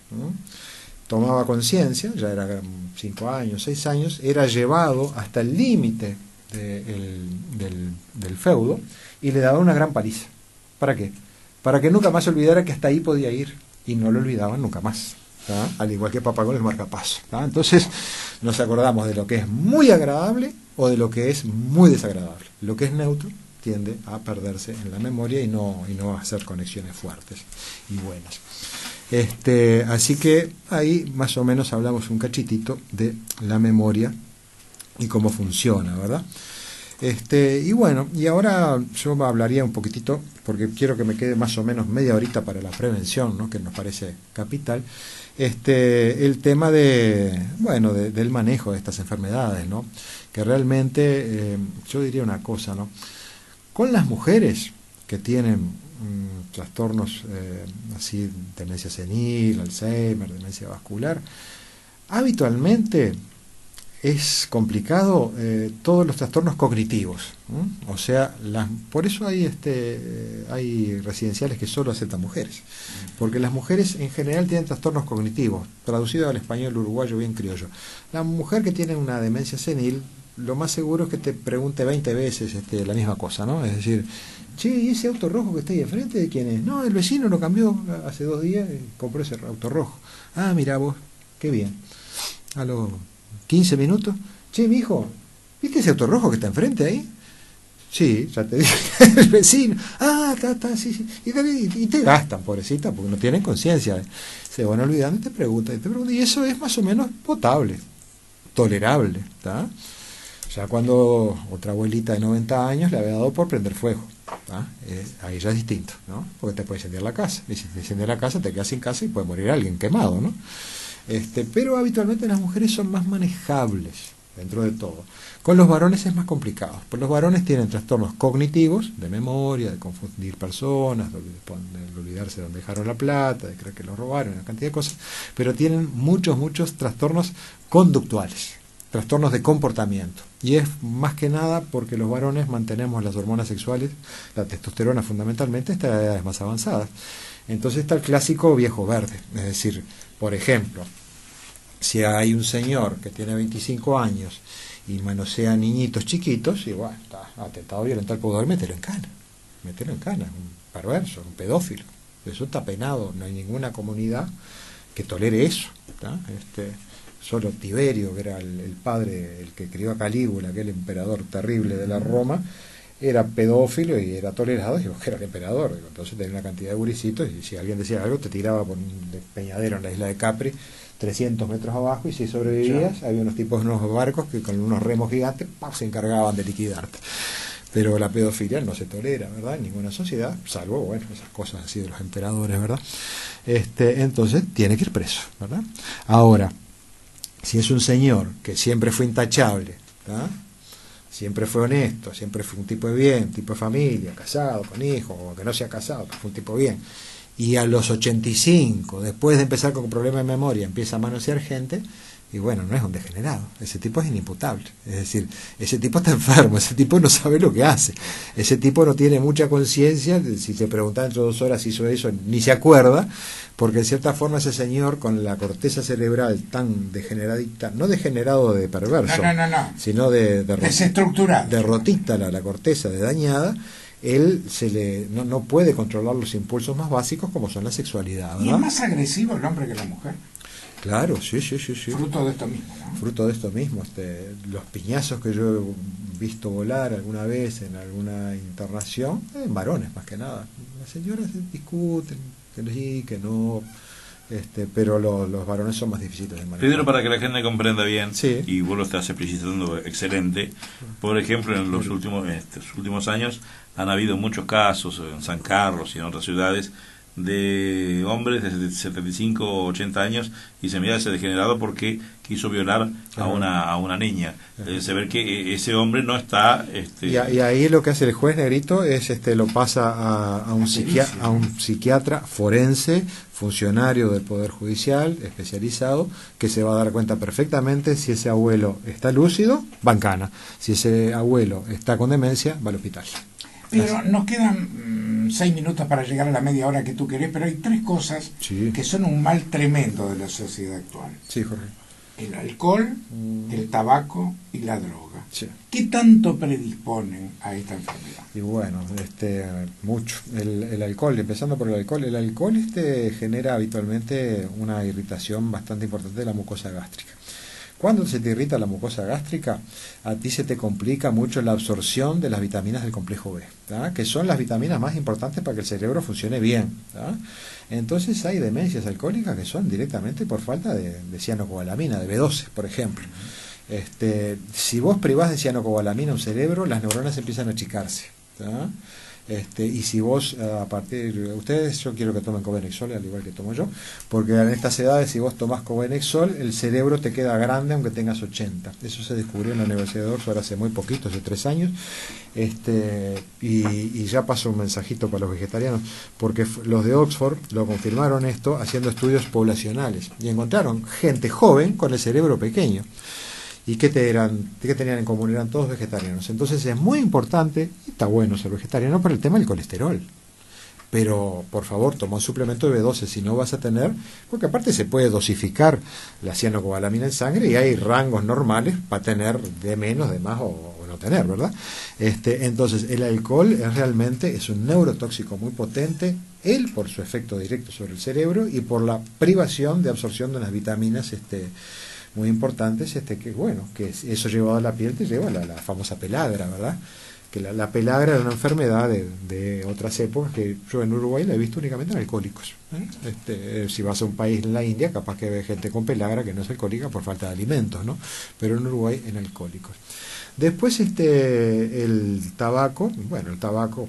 tomaba conciencia, ya era 5 años, 6 años, era llevado hasta el límite del feudo y le daba una gran paliza. ¿Para qué? Para que nunca más se olvidara que hasta ahí podía ir, y no lo olvidaban nunca más, ¿tá? Al igual que papá con el marcapaso, ¿tá? Entonces nos acordamos de lo que es muy agradable o de lo que es muy desagradable. Lo que es neutro tiende a perderse en la memoria y no a hacer conexiones fuertes y buenas. Así que ahí más o menos hablamos un cachitito de la memoria y cómo funciona, ¿verdad? Y bueno, y ahora yo hablaría un poquitito, porque quiero que me quede más o menos media horita para la prevención, ¿no? Que nos parece capital, el tema del manejo de estas enfermedades, ¿no? Que realmente, yo diría una cosa, ¿no? Con las mujeres que tienen trastornos así, demencia senil, Alzheimer, demencia vascular, habitualmente es complicado todos los trastornos cognitivos, o sea, por eso hay residenciales que solo aceptan mujeres, porque las mujeres en general tienen trastornos cognitivos, traducido al español uruguayo bien criollo. La mujer que tiene una demencia senil lo más seguro es que te pregunte 20 veces la misma cosa, ¿no? Es decir, che, ¿y ese auto rojo que está ahí enfrente de quién es? No, el vecino lo cambió hace 2 días y compró ese auto rojo. Ah, mira vos, qué bien. A los 15 minutos, che, mijo, ¿viste ese auto rojo que está enfrente ahí? Sí, ya te dije, el vecino. Ah, está, sí. Y te gastan, pobrecita, porque no tienen conciencia. Se van olvidando y te preguntan, y eso es más o menos potable, tolerable, ¿está? Ya cuando otra abuelita de 90 años le había dado por prender fuego, ahí ya es distinto, ¿no? Porque te puede incendiar la casa, y si te incendia la casa te quedas sin casa y puede morir alguien quemado, ¿no? Pero habitualmente las mujeres son más manejables dentro de todo. Con los varones es más complicado, porque los varones tienen trastornos cognitivos, de memoria, de confundir personas, de olvidarse de dónde dejaron la plata, de creer que lo robaron, una cantidad de cosas, pero tienen muchos trastornos conductuales, trastornos de comportamiento. Y es más que nada porque los varones mantenemos las hormonas sexuales, la testosterona fundamentalmente, hasta edades más avanzadas. Entonces está el clásico viejo verde, es decir, por ejemplo, si hay un señor que tiene 25 años y manosea niñitos chiquitos, y bueno, está atentado violentar al poder, meterlo en cana, un perverso, un pedófilo. Eso está penado, no hay ninguna comunidad que tolere eso, ¿tá? Solo Tiberio, que era el padre, el que crió a Calígula, aquel emperador terrible de la Roma, era pedófilo y era tolerado, y era el emperador. Entonces tenía una cantidad de gurisitos, y si alguien decía algo, te tiraba por un peñadero en la isla de Capri, 300 metros abajo, y si sobrevivías, había unos tipos, unos barcos que con unos remos gigantes se encargaban de liquidarte. Pero la pedofilia no se tolera, ¿verdad?, en ninguna sociedad, salvo, bueno, esas cosas así de los emperadores, ¿verdad? Entonces tiene que ir preso, ¿verdad? Ahora, si es un señor que siempre fue intachable, ¿tá?, siempre fue honesto, siempre fue un tipo de bien, tipo de familia, casado, con hijos, o que no se ha casado, pero fue un tipo bien, y a los 85, después de empezar con problemas de memoria, empieza a manosear gente, y bueno, no es un degenerado, ese tipo es inimputable, es decir, ese tipo está enfermo, ese tipo no sabe lo que hace, ese tipo no tiene mucha conciencia, si te preguntan dentro de 2 horas si hizo eso, ni se acuerda, porque en cierta forma ese señor con la corteza cerebral tan degeneradita, no degenerado de perverso, no. sino desestructurado, de rotita la corteza, de dañada, él no puede controlar los impulsos más básicos como son la sexualidad, ¿verdad? ¿Y es más agresivo el hombre que la mujer? Claro, sí. Fruto de esto mismo, ¿no? Fruto de esto mismo. Los piñazos que yo he visto volar alguna vez en alguna internación, en varones más que nada. Las señoras discuten, que sí, que no, pero los varones son más difíciles de manejar. Pedro, para que la gente comprenda bien, sí, y vos lo estás explicitando excelente, por ejemplo, en los últimos años han habido muchos casos en San Carlos y en otras ciudades de hombres de 75 o 80 años y se mira ese degenerado porque quiso violar a una niña. Se ve que ese hombre no está... Y ahí lo que hace el juez Negrito es lo pasa a un psiquiatra forense, funcionario del Poder Judicial, especializado, que se va a dar cuenta perfectamente si ese abuelo está lúcido, va en cana. Si ese abuelo está con demencia, va al hospital. Pero nos quedan 6 minutos para llegar a la media hora que tú querés, pero hay 3 cosas que son un mal tremendo de la sociedad actual. Sí, Jorge. El alcohol, el tabaco y la droga. Sí. ¿Qué tanto predisponen a esta enfermedad? Y bueno, mucho. El alcohol, empezando por el alcohol genera habitualmente una irritación bastante importante de la mucosa gástrica. Cuando se te irrita la mucosa gástrica, a ti se te complica mucho la absorción de las vitaminas del complejo B, ¿tá?, que son las vitaminas más importantes para que el cerebro funcione bien, ¿tá? Entonces hay demencias alcohólicas que son directamente por falta de cianocobalamina, de B12, por ejemplo. Si vos privás de cianocobalamina un cerebro, las neuronas empiezan a achicarse, ¿tá? Y si vos, a partir de ustedes, yo quiero que tomen Cobenexol al igual que tomo yo, porque en estas edades, si vos tomás Cobenexol, el cerebro te queda grande aunque tengas 80. Eso se descubrió en la Universidad de Oxford hace muy poquito, hace 3 años. Y ya pasó un mensajito para los vegetarianos, porque los de Oxford lo confirmaron esto haciendo estudios poblacionales y encontraron gente joven con el cerebro pequeño. ¿Y qué tenían en común? Eran todos vegetarianos. Entonces es muy importante, y está bueno ser vegetariano, por el tema del colesterol. pero por favor toma un suplemento de B12, si no vas a tener, porque aparte se puede dosificar la cianocobalamina en sangre y hay rangos normales para tener de menos, de más o no tener, ¿verdad? Entonces el alcohol es un neurotóxico muy potente, él por su efecto directo sobre el cerebro y por la privación de absorción de unas vitaminas muy importantes, que eso llevado a la piel te lleva a la famosa pelagra, ¿verdad? Que la pelagra era una enfermedad de otras épocas que yo en Uruguay la he visto únicamente en alcohólicos. Si vas a un país en la India, capaz que ve gente con pelagra que no es alcohólica por falta de alimentos, ¿no? Pero en Uruguay en alcohólicos. Después el tabaco, el tabaco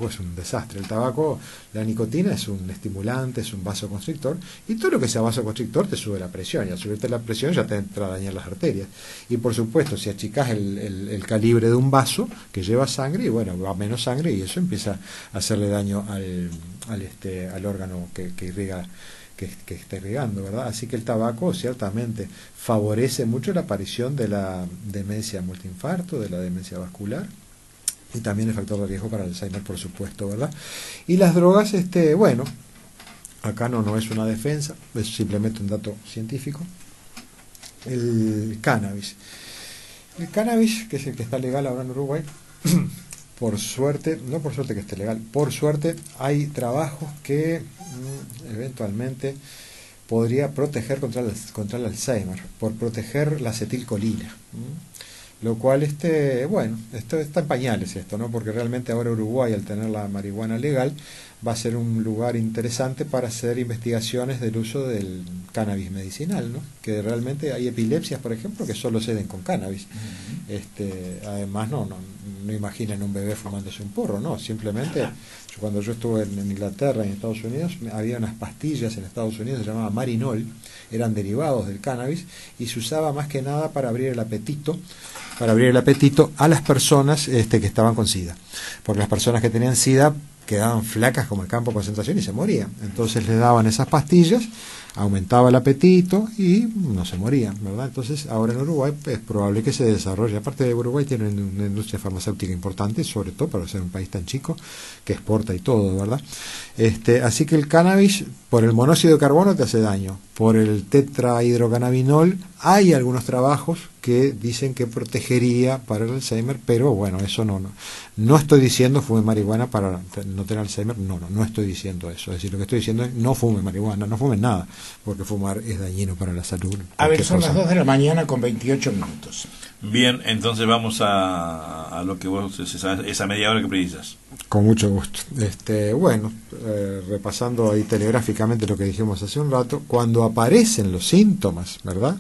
es un desastre. El tabaco, la nicotina es un estimulante, es un vasoconstrictor, y todo lo que sea vasoconstrictor te sube la presión, y al subirte la presión ya te entra a dañar las arterias. Y por supuesto, si achicás el calibre de un vaso que lleva sangre, y va menos sangre, y eso empieza a hacerle daño al órgano que irriga, que está irrigando, ¿verdad? Así que el tabaco ciertamente favorece mucho la aparición de la demencia multiinfarto, de la demencia vascular, y también el factor de riesgo para el Alzheimer, por supuesto, ¿verdad? Y las drogas, acá no es una defensa, es simplemente un dato científico. El cannabis, que es el que está legal ahora en Uruguay, por suerte, no por suerte que esté legal, por suerte hay trabajos que eventualmente podría proteger contra el Alzheimer, por proteger la acetilcolina. Lo cual, esto está en pañales esto, ¿no? Porque realmente ahora Uruguay, al tener la marihuana legal, va a ser un lugar interesante para hacer investigaciones del uso del cannabis medicinal, ¿no? Que realmente hay epilepsias, por ejemplo, que solo se den con cannabis. Además, no imaginen un bebé fumándose un porro, no, simplemente cuando yo estuve en Inglaterra y en Estados Unidos, había unas pastillas en Estados Unidos, se llamaba Marinol, eran derivados del cannabis y se usaba más que nada para abrir el apetito a las personas que estaban con SIDA, porque las personas que tenían SIDA quedaban flacas como el campo de concentración y se morían. Entonces les daban esas pastillas, aumentaba el apetito y no se morían, ¿verdad? Entonces ahora en Uruguay es probable que se desarrolle. Aparte de Uruguay tiene una industria farmacéutica importante, sobre todo para ser un país tan chico que exporta y todo, ¿verdad? Así que el cannabis, por el monóxido de carbono te hace daño, por el tetrahidrocannabinol hay algunos trabajos que dicen que protegería para el Alzheimer, pero eso no estoy diciendo fume marihuana para no tener Alzheimer, no estoy diciendo eso. Es decir, lo que estoy diciendo es no fume marihuana, no fume nada, porque fumar es dañino para la salud. A ver, son las 2 de la mañana con 28 minutos. Bien, entonces vamos a lo que vos, esa media hora que precisas. Con mucho gusto. Repasando ahí telegráficamente lo que dijimos hace un rato, cuando aparecen los síntomas, ¿verdad?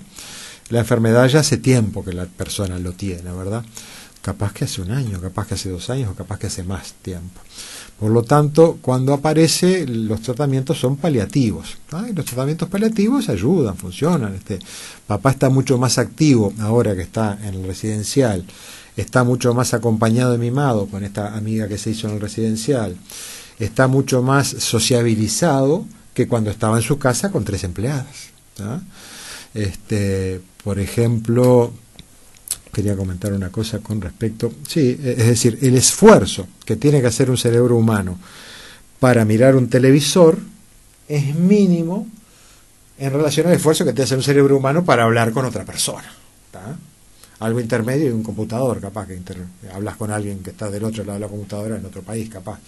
La enfermedad ya hace tiempo que la persona lo tiene, ¿verdad? Capaz que hace un año, capaz que hace 2 años o capaz que hace más tiempo. Por lo tanto, cuando aparece, los tratamientos son paliativos. Y los tratamientos paliativos ayudan, funcionan. Papá está mucho más activo ahora que está en el residencial, está mucho más acompañado y mimado con esta amiga que se hizo en el residencial, está mucho más sociabilizado que cuando estaba en su casa con 3 empleadas. Por ejemplo, quería comentar una cosa con respecto, es decir, el esfuerzo que tiene que hacer un cerebro humano para mirar un televisor es mínimo en relación al esfuerzo que tiene que hacer un cerebro humano para hablar con otra persona. Algo intermedio y un computador, capaz que hablas con alguien que está del otro lado de la computadora en otro país, capaz.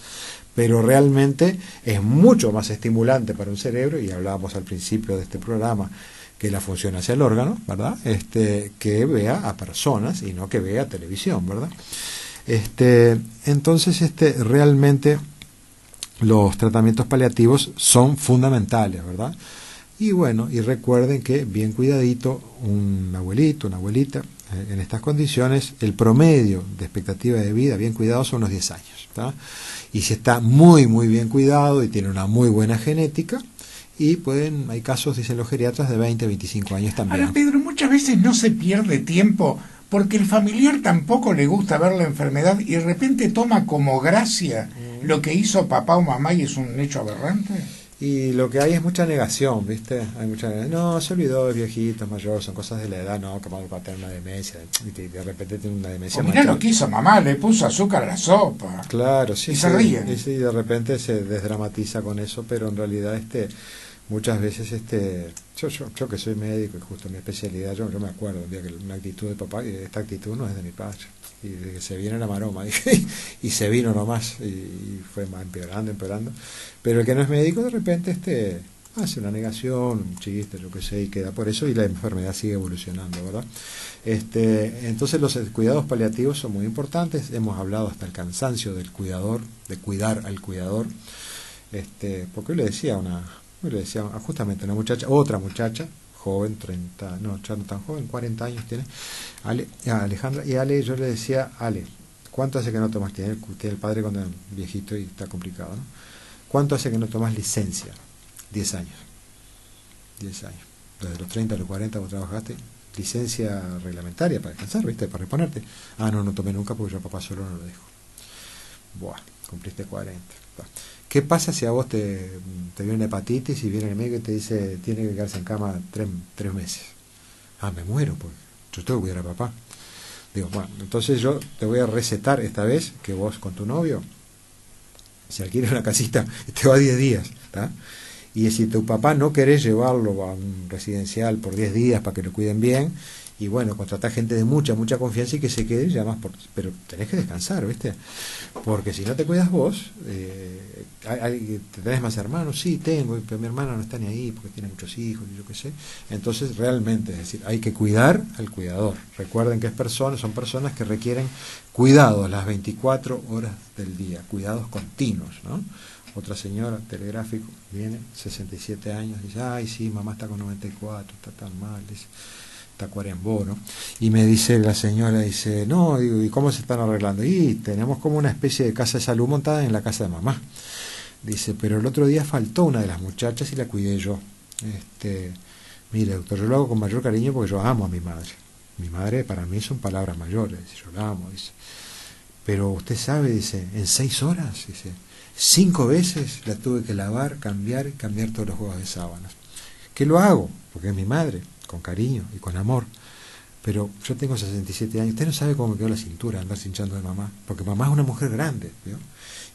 Pero realmente es mucho más estimulante para un cerebro, y hablábamos al principio de este programa, que la función hacia el órgano, ¿verdad? Que vea a personas y no que vea televisión, ¿verdad? Entonces, realmente los tratamientos paliativos son fundamentales, ¿verdad? Y y recuerden que bien cuidadito, un abuelito, una abuelita, en estas condiciones, el promedio de expectativa de vida, bien cuidado, son unos 10 años, ¿tá? Y si está muy, muy bien cuidado y tiene una muy buena genética, y hay casos, dicen los geriatras, de 20, 25 años también. Ahora, Pedro, muchas veces no se pierde tiempo porque el familiar tampoco le gusta ver la enfermedad y de repente toma como gracia lo que hizo papá o mamá y es un hecho aberrante. Y lo que hay es mucha negación, ¿viste? Hay mucha no, se olvidó de viejitos, mayores, son cosas de la edad, no, que va a tener una demencia, y de repente tiene una demencia. Mirá lo que hizo mamá, le puso azúcar a la sopa. Claro, sí. Y se ríen. Y sí, de repente se desdramatiza con eso, pero en realidad muchas veces yo que soy médico y justo mi especialidad, yo me acuerdo un día que una actitud de papá, y esta actitud no es de mi padre. Y de que se viene la maroma y se vino nomás y fue más empeorando, pero el que no es médico de repente hace una negación, un chiste, yo qué sé, y queda por eso y la enfermedad sigue evolucionando, ¿verdad? Entonces los cuidados paliativos son muy importantes. Hemos hablado hasta el cansancio del cuidador, de cuidar al cuidador, porque yo le decía justamente a otra muchacha joven, 30, no, ya no tan joven, 40 años tiene, Alejandra, y Ale, yo le decía, Ale, ¿cuánto hace que no tomas? Tiene el padre cuando es viejito y está complicado, ¿no? ¿Cuánto hace que no tomas licencia? 10 años. 10 años. Desde los 30 a los 40 vos trabajaste, licencia reglamentaria para descansar, ¿viste? Para reponerte. Ah, no tomé nunca porque yo a papá solo no lo dejo. Buah, cumpliste 40. ¿Qué pasa si a vos te viene una hepatitis y viene el médico y te dice tiene que quedarse en cama 3 meses? Ah, me muero, porque yo tengo que cuidar a papá. Digo, bueno, entonces yo te voy a recetar esta vez que vos con tu novio se alquila una casita y te va 10 días, ¿tá? Y si tu papá no querés llevarlo a un residencial por 10 días para que lo cuiden bien, y bueno, contratar gente de mucha confianza y que se quede, llamas pero tenés que descansar, ¿viste? Porque si no te cuidas vos, ¿tenés más hermanos? Sí, tengo, pero mi hermana no está ni ahí porque tiene muchos hijos y yo qué sé. Entonces realmente, es decir, hay que cuidar al cuidador. Recuerden que son personas que requieren cuidados las 24 horas del día, cuidados continuos, ¿no? Otra señora, telegráfico, viene, 67 años, dice, ay sí, mamá está con 94, está tan mal, dice, Tacuarembó, ¿no? Y me dice la señora, dice, no, digo, ¿y cómo se están arreglando? Y tenemos como una especie de casa de salud montada en la casa de mamá. Dice, pero el otro día faltó una de las muchachas y la cuidé yo. Mire, doctor, yo lo hago con mayor cariño porque yo amo a mi madre. Mi madre para mí son palabras mayores, dice, yo la amo, dice. Pero usted sabe, dice, en 6 horas, dice, 5 veces la tuve que lavar, cambiar todos los juegos de sábanas. ¿Qué lo hago? Porque es mi madre, con cariño y con amor. Pero yo tengo 67 años, usted no sabe cómo me quedó la cintura andar hinchando de mamá, porque mamá es una mujer grande, ¿vio?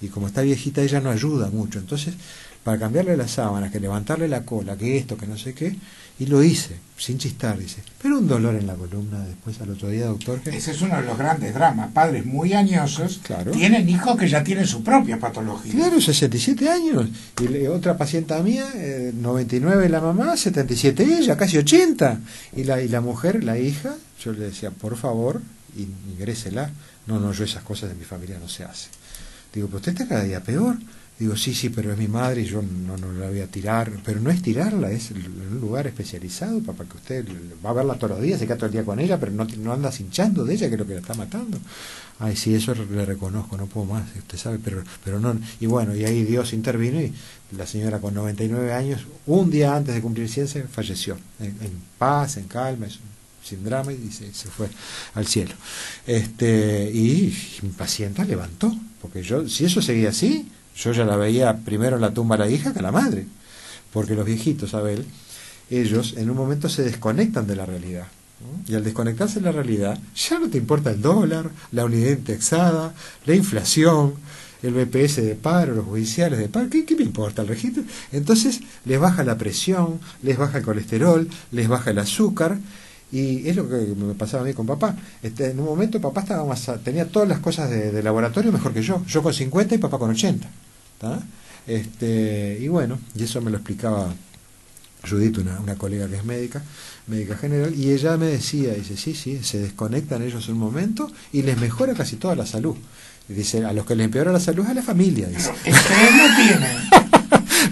Y como está viejita ella no ayuda mucho, entonces para cambiarle las sábanas, que levantarle la cola, que esto, que no sé qué, y lo hice, sin chistar, dice, pero un dolor en la columna después al otro día, doctor. Ese es uno de los grandes dramas, padres muy añosos, claro, tienen hijos que ya tienen su propia patología. Claro, 67 años, y otra paciente mía, 99 la mamá, 77 ella, casi 80, y la mujer, la hija, yo le decía, por favor, ingrésela, no, yo esas cosas de mi familia no se hace. Digo, pero usted está cada día peor. Digo, sí, pero es mi madre y yo no la voy a tirar. Pero no es tirarla, es un lugar especializado para que usted va a verla todos los días, se queda todo el día con ella, pero no anda hinchando de ella, que es lo que la está matando. Ay, sí, eso le reconozco, no puedo más, usted sabe, pero no. Y bueno, y ahí Dios intervino y la señora con 99 años, un día antes de cumplir 100, falleció. En paz, en calma, sin drama, y se fue al cielo. Y mi paciente levantó, porque si eso seguía así, yo ya la veía primero en la tumba a la hija que a la madre, porque los viejitos, Abel, ellos en un momento se desconectan de la realidad, ¿no? Y al desconectarse de la realidad ya no te importa el dólar, la unidad indexada, la inflación, el BPS de paro, los judiciales de paro, ¿qué me importa el registro? Entonces les baja la presión, les baja el colesterol, les baja el azúcar. Y es lo que me pasaba a mí con papá. En un momento papá tenía todas las cosas de laboratorio mejor que yo con 50 y papá con 80. ¿Tá? Y bueno, y eso me lo explicaba Judith, una colega que es médica general, y ella me decía, dice, sí, se desconectan ellos un momento y les mejora casi toda la salud. Y dice, a los que les empeora la salud es a la familia, dice. Pero estrés no tienen.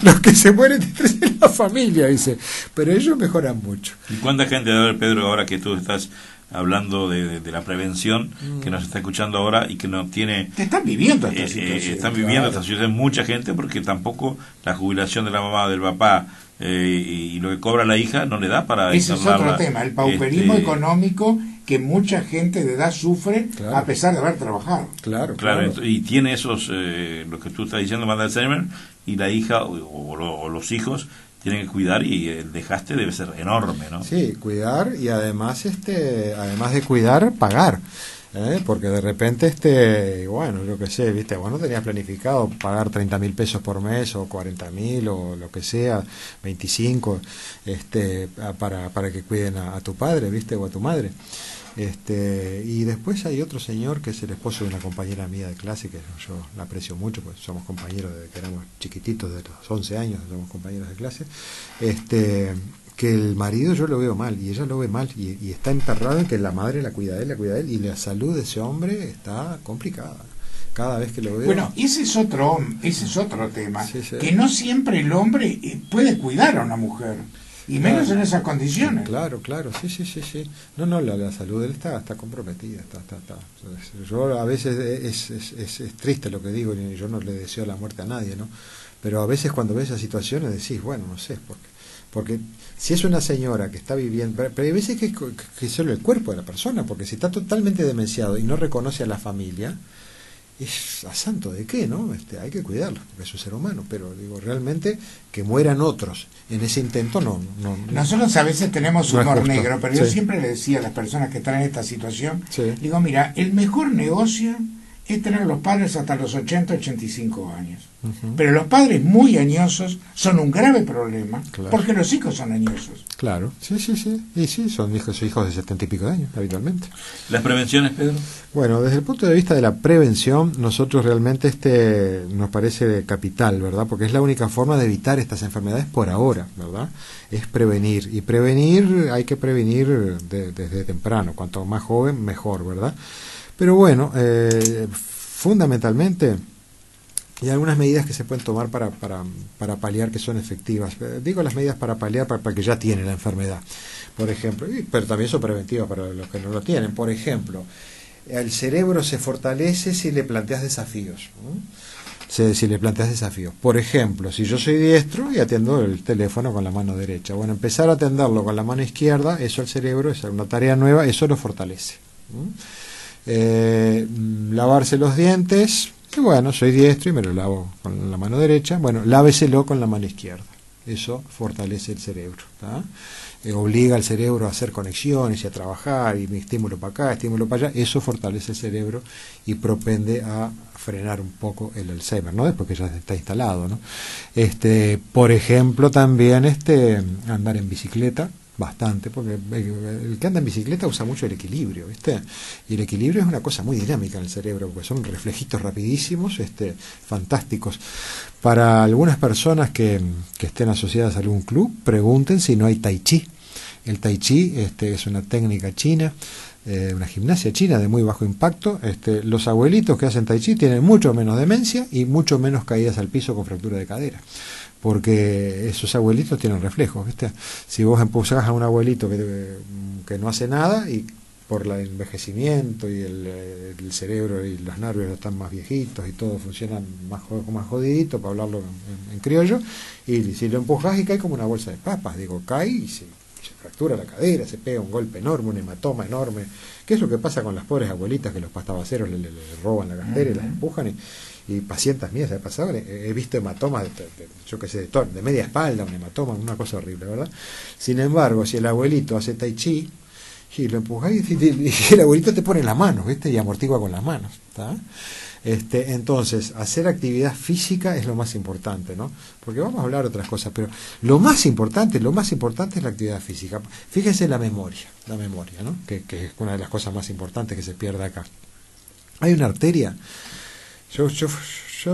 Los que se mueren de estrés es la familia, dice, pero ellos mejoran mucho. ¿Y cuánta gente debe haber, Pedro, ahora que tú estás hablando de la prevención, que nos está escuchando ahora y que no tiene... Que están viviendo esta situación. Están viviendo esta situación mucha gente, porque tampoco la jubilación de la mamá o del papá y lo que cobra la hija no le da para ese es otro tema, el pauperismo económico que mucha gente de edad sufre a pesar de haber trabajado. Claro. Y tiene esos, lo que tú estás diciendo, mal de Alzheimer, y la hija o los hijos tienen que cuidar, y el desgaste debe ser enorme, ¿no? Sí, cuidar, y además además de cuidar, pagar. Porque de repente, bueno, yo qué sé, viste, bueno, tenías planificado pagar 30.000 pesos por mes o 40.000 o lo que sea, 25, para que cuiden a tu padre, viste, o a tu madre. Y después hay otro señor que es el esposo de una compañera mía de clase, que yo la aprecio mucho, pues somos compañeros desde que éramos chiquititos, de los 11 años somos compañeros de clase, que el marido yo lo veo mal y ella lo ve mal, y está emperrado en que la madre la cuida de él, y la salud de ese hombre está complicada cada vez que lo veo. Bueno, ese es otro tema, sí. Que no siempre el hombre puede cuidar a una mujer, y menos en esas condiciones. Claro, sí. No, la salud de él está comprometida, está. Yo a veces es triste lo que digo, y yo no le deseo la muerte a nadie, ¿no? Pero a veces cuando ves esas situaciones decís, bueno, no sé, porque si es una señora que está viviendo, pero hay veces que es solo el cuerpo de la persona, porque si está totalmente demenciado y no reconoce a la familia, es a santo de qué, ¿no? Hay que cuidarlo, porque es un ser humano, pero digo, realmente que mueran otros en ese intento no. Nosotros a veces tenemos humor negro, pero sí. Yo siempre le decía a las personas que están en esta situación, digo, mira, el mejor negocio es tener a los padres hasta los 80, 85 años. Pero los padres muy añosos son un grave problema, porque los hijos son añosos. Claro, sí. Y sí, son hijos de 70 y pico de años, habitualmente. ¿Las prevenciones, Pedro? Bueno, desde el punto de vista de la prevención, nosotros realmente nos parece capital, ¿verdad? Porque es la única forma de evitar estas enfermedades por ahora, ¿verdad? Es prevenir. Y hay que prevenir desde temprano. Cuanto más joven, mejor, ¿verdad? Pero bueno, fundamentalmente hay algunas medidas que se pueden tomar para paliar, que son efectivas. Digo las medidas para paliar para que ya tienen la enfermedad, por ejemplo, pero también son preventivas para los que no lo tienen. Por ejemplo, el cerebro se fortalece si le planteas desafíos, ¿no? Si le planteas desafíos. Por ejemplo, si yo soy diestro y atiendo el teléfono con la mano derecha, bueno, empezar a atenderlo con la mano izquierda, eso al cerebro es una tarea nueva, eso lo fortalece. Lavarse los dientes, y bueno, soy diestro y me lo lavo con la mano derecha, bueno, láveselo con la mano izquierda, eso fortalece el cerebro, obliga al cerebro a hacer conexiones y a trabajar, y estímulo para acá, estímulo para allá, eso fortalece el cerebro y propende a frenar un poco el Alzheimer, ¿no? Después que ya está instalado, ¿no? Por ejemplo, también andar en bicicleta, bastante, porque el que anda en bicicleta usa mucho el equilibrio, ¿viste? Y el equilibrio es una cosa muy dinámica en el cerebro, porque son reflejitos rapidísimos, fantásticos. Para algunas personas que estén asociadas a algún club, pregunten si no hay tai chi. El tai chi es una técnica china, una gimnasia china de muy bajo impacto. Los abuelitos que hacen tai chi tienen mucho menos demencia y mucho menos caídas al piso con fractura de cadera, porque esos abuelitos tienen reflejos, ¿viste? Si vos empujás a un abuelito que no hace nada, y por el envejecimiento y el cerebro y los nervios están más viejitos y todo funciona más jodidito, para hablarlo en criollo, y si lo empujás y cae como una bolsa de papas, cae y se fractura la cadera, se pega un golpe enorme, un hematoma enorme. ¿Qué es lo que pasa con las pobres abuelitas que los pastavaceros le roban la cadera y las empujan? Y pacientes mías, he pasado, he visto hematomas de media espalda, un hematoma, una cosa horrible, ¿verdad? Sin embargo, si el abuelito hace tai chi y lo empujas, y el abuelito te pone las manos, ¿viste? Y amortigua con las manos, ¿está? Entonces, hacer actividad física es lo más importante, ¿no? Porque vamos a hablar de otras cosas, pero lo más importante es la actividad física. Fíjese la memoria, ¿no? Que es una de las cosas más importantes que se pierde acá. Hay una arteria. Yo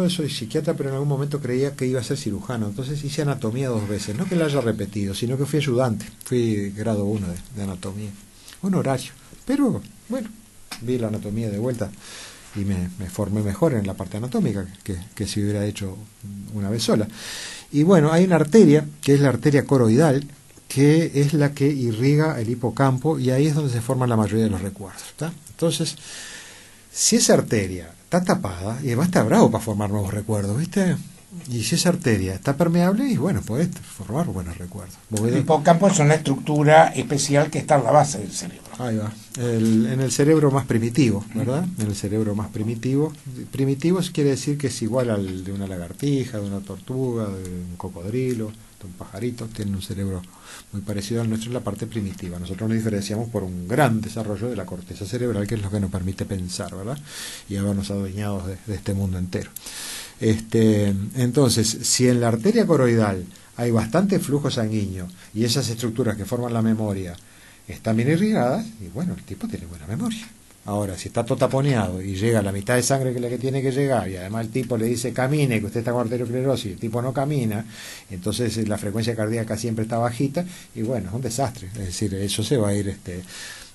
soy psiquiatra, pero en algún momento creía que iba a ser cirujano, entonces hice anatomía 2 veces, no que la haya repetido, sino que fui ayudante, fui grado 1 de anatomía, un horario, pero bueno, vi la anatomía de vuelta y me formé mejor en la parte anatómica que si hubiera hecho una vez sola. Y bueno, hay una arteria, que es la arteria coroidal, que es la que irriga el hipocampo, y ahí es donde se forman la mayoría de los recuerdos, ¿está? Entonces, si esa arteria está tapada, y va a estar bravo para formar nuevos recuerdos, ¿viste? Y si esa arteria está permeable, y bueno, puede formar buenos recuerdos. El hipocampo es una estructura especial que está en la base del cerebro. Ahí va. En el cerebro más primitivo, ¿verdad? En el cerebro más primitivo. Primitivo quiere decir que es igual al de una lagartija, de una tortuga, de un cocodrilo, de un pajarito. Tiene un cerebro muy parecido al nuestro en la parte primitiva. Nosotros nos diferenciamos por un gran desarrollo de la corteza cerebral, que es lo que nos permite pensar, ¿verdad? Y habernos adueñado de este mundo entero. Entonces, si en la arteria coroidal hay bastante flujo sanguíneo y esas estructuras que forman la memoria están bien irrigadas, y bueno, el tipo tiene buena memoria. Ahora, si está todo taponeado y llega a la mitad de sangre que la que tiene que llegar, y además el tipo le dice camine, que usted está con arteriosclerosis, y el tipo no camina, entonces la frecuencia cardíaca siempre está bajita, y bueno, es un desastre. Es decir, eso se va a ir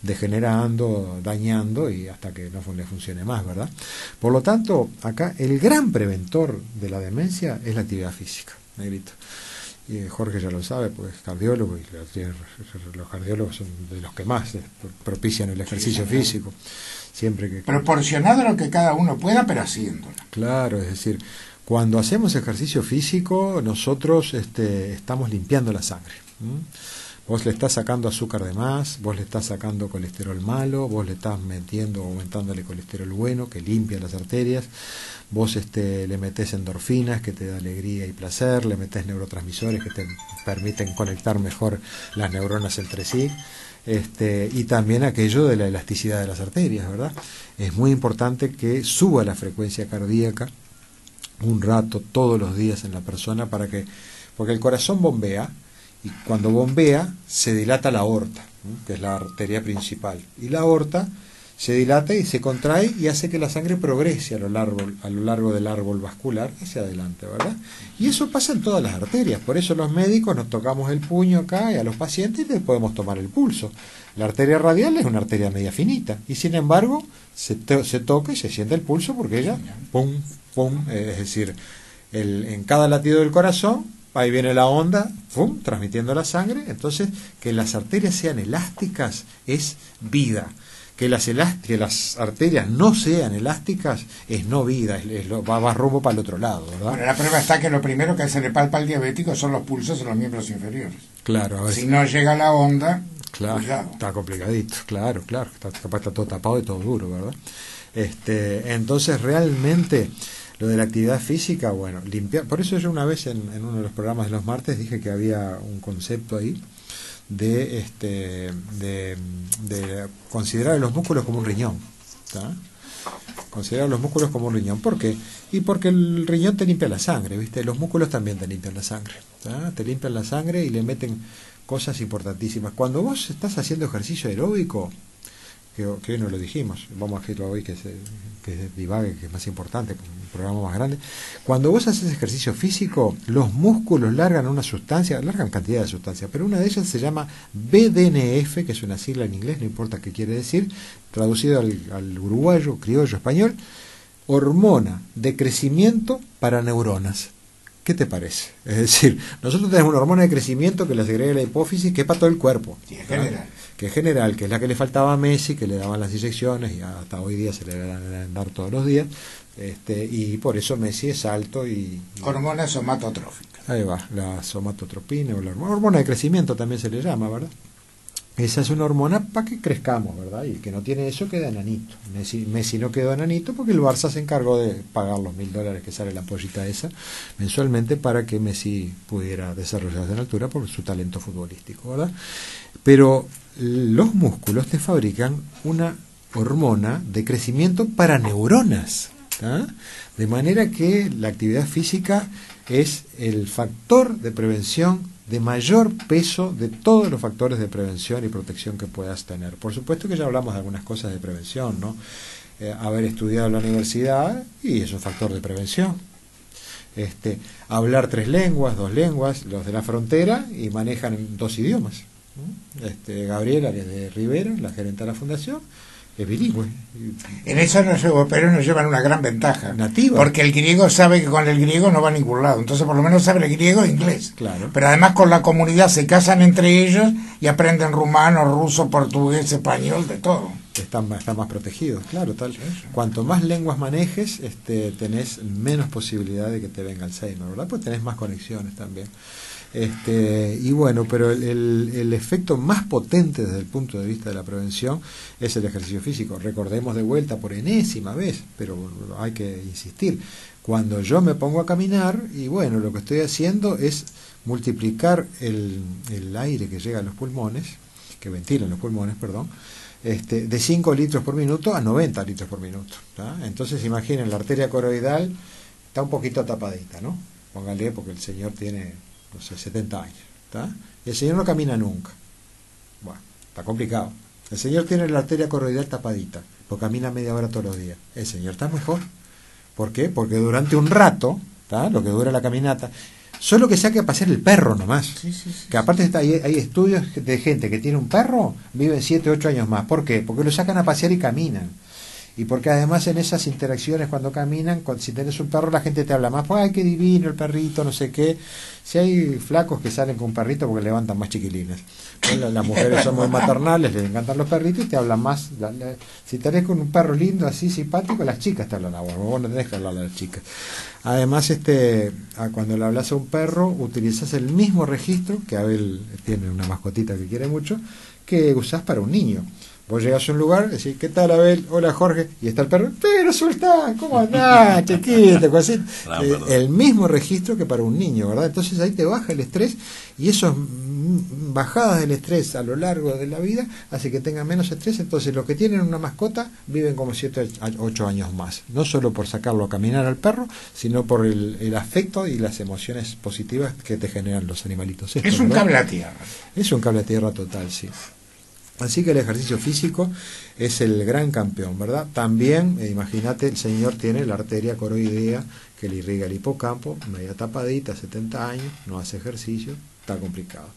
degenerando, dañando, y hasta que no le funcione más, ¿verdad? Por lo tanto, acá el gran preventor de la demencia es la actividad física, negrito. Y Jorge ya lo sabe, pues es cardiólogo, y los cardiólogos son de los que más propician el ejercicio físico. Siempre que proporcionado a lo que cada uno pueda, pero haciéndolo. Claro, es decir, cuando hacemos ejercicio físico, nosotros estamos limpiando la sangre. Vos le estás sacando azúcar de más, vos le estás sacando colesterol malo, vos le estás aumentándole colesterol bueno, que limpia las arterias, vos le metés endorfinas, que te da alegría y placer, le metés neurotransmisores que te permiten conectar mejor las neuronas entre sí, y también aquello de la elasticidad de las arterias, ¿verdad? Es muy importante que suba la frecuencia cardíaca un rato todos los días en la persona porque el corazón bombea, y cuando bombea se dilata la aorta, que es la arteria principal, y la aorta se dilata y se contrae y hace que la sangre progrese a lo largo del árbol vascular hacia adelante, ¿verdad? Y eso pasa en todas las arterias, por eso los médicos nos tocamos el puño acá y a los pacientes les podemos tomar el pulso. La arteria radial es una arteria media finita, y sin embargo se toca y se siente el pulso porque ella, pum, pum, es decir, en cada latido del corazón, ahí viene la onda, ¡pum!, transmitiendo la sangre. Entonces, que las arterias sean elásticas es vida. Que las arterias no sean elásticas es no vida, va rumbo para el otro lado, ¿verdad? Bueno, la prueba está que lo primero que se le palpa al diabético son los pulsos en los miembros inferiores. Claro, a ver si no llega la onda, claro, cuidado. Está complicadito, claro, capaz está todo tapado y todo duro, ¿verdad? Entonces, realmente lo de la actividad física, bueno, limpiar. Por eso yo una vez en uno de los programas de los martes dije que había un concepto ahí de considerar los músculos como un riñón, ¿tá? Considerar los músculos como un riñón. ¿Por qué? Y porque el riñón te limpia la sangre, ¿viste? Los músculos también te limpian la sangre, ¿tá? Te limpian la sangre y le meten cosas importantísimas. Cuando vos estás haciendo ejercicio aeróbico, que hoy no lo dijimos, vamos a decirlo hoy que divague, que es más importante, un programa más grande. Cuando vos haces ejercicio físico, los músculos largan cantidad de sustancias, pero una de ellas se llama BDNF, que es una sigla en inglés, no importa qué quiere decir, traducido al uruguayo, criollo, español, hormona de crecimiento para neuronas. ¿Qué te parece? Es decir, nosotros tenemos una hormona de crecimiento que la segrega la hipófisis, que es para todo el cuerpo. Sí, es general. Que es general, que es la que le faltaba a Messi, que le daban las inyecciones, y hasta hoy día se le deben dar todos los días, y por eso Messi es alto y hormona somatotrófica. Ahí va, la somatotropina, o la hormona de crecimiento también se le llama, ¿verdad? Esa es una hormona para que crezcamos, ¿verdad? Y el que no tiene eso queda enanito. Messi no quedó enanito porque el Barça se encargó de pagar los $1.000 que sale la pollita esa mensualmente para que Messi pudiera desarrollarse en altura por su talento futbolístico, ¿verdad? Pero los músculos te fabrican una hormona de crecimiento para neuronas, ¿tá? De manera que la actividad física es el factor de prevención de mayor peso de todos los factores de prevención y protección que puedas tener. Por supuesto que ya hablamos de algunas cosas de prevención, ¿no? Haber estudiado en la universidad, y es un factor de prevención. Hablar 3 lenguas, 2 lenguas, los de la frontera, y manejan 2 idiomas. Gabriela, que es de Rivera, la gerente de la fundación, es bilingüe. En eso los europeos nos llevan una gran ventaja. Nativa. Porque el griego sabe que con el griego no va a ningún lado. Entonces por lo menos sabe el griego e inglés. Claro. Pero además con la comunidad se casan entre ellos y aprenden rumano, ruso, portugués, español, de todo. están más protegidos, claro, tal. Cuanto más lenguas manejes, tenés menos posibilidad de que te venga Alzheimer, ¿verdad? Pues tenés más conexiones también. Y bueno, pero el efecto más potente desde el punto de vista de la prevención es el ejercicio físico. Recordemos de vuelta por enésima vez, pero hay que insistir. Cuando yo me pongo a caminar, y bueno, lo que estoy haciendo es multiplicar el aire que llega a los pulmones, que ventilan los pulmones, perdón, de 5 litros por minuto a 90 litros por minuto, ¿tá? Entonces imaginen, la arteria coroidal está un poquito tapadita, ¿no? Póngale, porque el señor tiene, no sé, 70 años, ¿tá? Y el señor no camina nunca. Bueno, está complicado. El señor tiene la arteria coroidal tapadita, porque camina media hora todos los días. El señor está mejor. ¿Por qué? Porque durante un rato, ¿tá? Lo que dura la caminata, solo que saque a pasear el perro nomás. Sí. Que aparte hay estudios de gente que tiene un perro, viven 7, 8 años más. ¿Por qué? Porque lo sacan a pasear y caminan. Y porque además en esas interacciones cuando caminan, si tenés un perro, la gente te habla más, pues, ay, qué divino el perrito, no sé qué. Si hay flacos que salen con un perrito porque levantan más chiquilines. Las mujeres son muy maternales, les encantan los perritos y te hablan más. Si tenés con un perro lindo, así simpático, las chicas te hablan a vos no tenés que hablar a las chicas. Además, cuando le hablas a un perro, utilizas el mismo registro, que Abel tiene una mascotita que quiere mucho, que usás para un niño. Vos llegás a un lugar, decís, ¿qué tal, Abel? Hola, Jorge. Y está el perro, pero Sultán, ¿cómo andás, chiquito? El mismo registro que para un niño, ¿verdad? Entonces ahí te baja el estrés, y esas bajadas del estrés a lo largo de la vida hace que tengan menos estrés. Entonces los que tienen una mascota viven como 7 a 8 años más. No solo por sacarlo a caminar al perro, sino por el afecto y las emociones positivas que te generan los animalitos. Es un cable a tierra. Es un cable a tierra total, sí. Así que el ejercicio físico es el gran campeón, ¿verdad? También, imagínate, el señor tiene la arteria coroidea que le irriga el hipocampo, media tapadita, 70 años, no hace ejercicio, está complicado.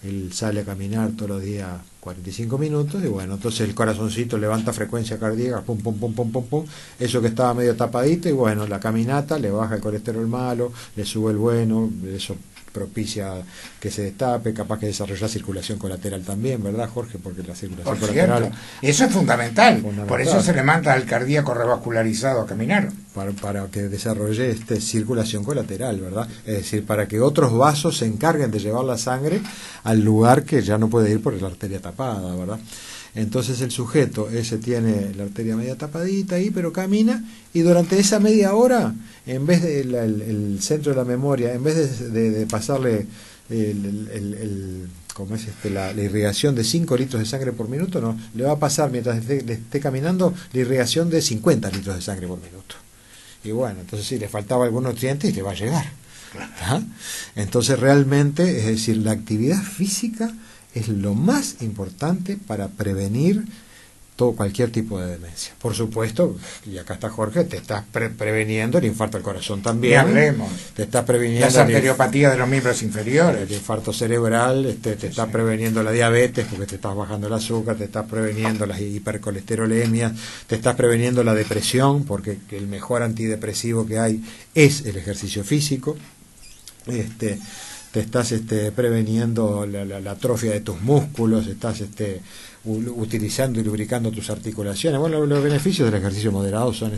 Él sale a caminar todos los días 45 minutos y bueno, entonces el corazoncito levanta frecuencia cardíaca, pum, pum, pum, pum, pum, pum, eso que estaba medio tapadito y bueno, la caminata le baja el colesterol malo, le sube el bueno, eso propicia que se destape, capaz que desarrolla circulación colateral también, ¿verdad, Jorge? Porque la circulación colateral... Eso es fundamental, por eso se le manda al cardíaco revascularizado a caminar. Para que desarrolle circulación colateral, ¿verdad? Es decir, para que otros vasos se encarguen de llevar la sangre al lugar que ya no puede ir por la arteria tapada, ¿verdad? Entonces el sujeto ese tiene la arteria media tapadita ahí, pero camina, y durante esa media hora, en vez de el centro de la memoria, en vez de pasarle ¿cómo es la irrigación de 5 litros de sangre por minuto, no, le va a pasar mientras esté caminando la irrigación de 50 litros de sangre por minuto. Y bueno, entonces si le faltaba algún nutriente, le va a llegar. ¿Ah? Entonces realmente, es decir, la actividad física es lo más importante para prevenir cualquier tipo de demencia. Por supuesto, y acá está Jorge, te estás preveniendo el infarto al corazón también. Hablemos. Te estás previniendo las arteriopatías de los miembros inferiores. El infarto cerebral, te estás preveniendo la diabetes porque te estás bajando el azúcar, te estás preveniendo las hipercolesterolemias, te estás preveniendo la depresión porque el mejor antidepresivo que hay es el ejercicio físico. Te estás preveniendo la atrofia de tus músculos, estás utilizando y lubricando tus articulaciones. Bueno, los beneficios del ejercicio moderado son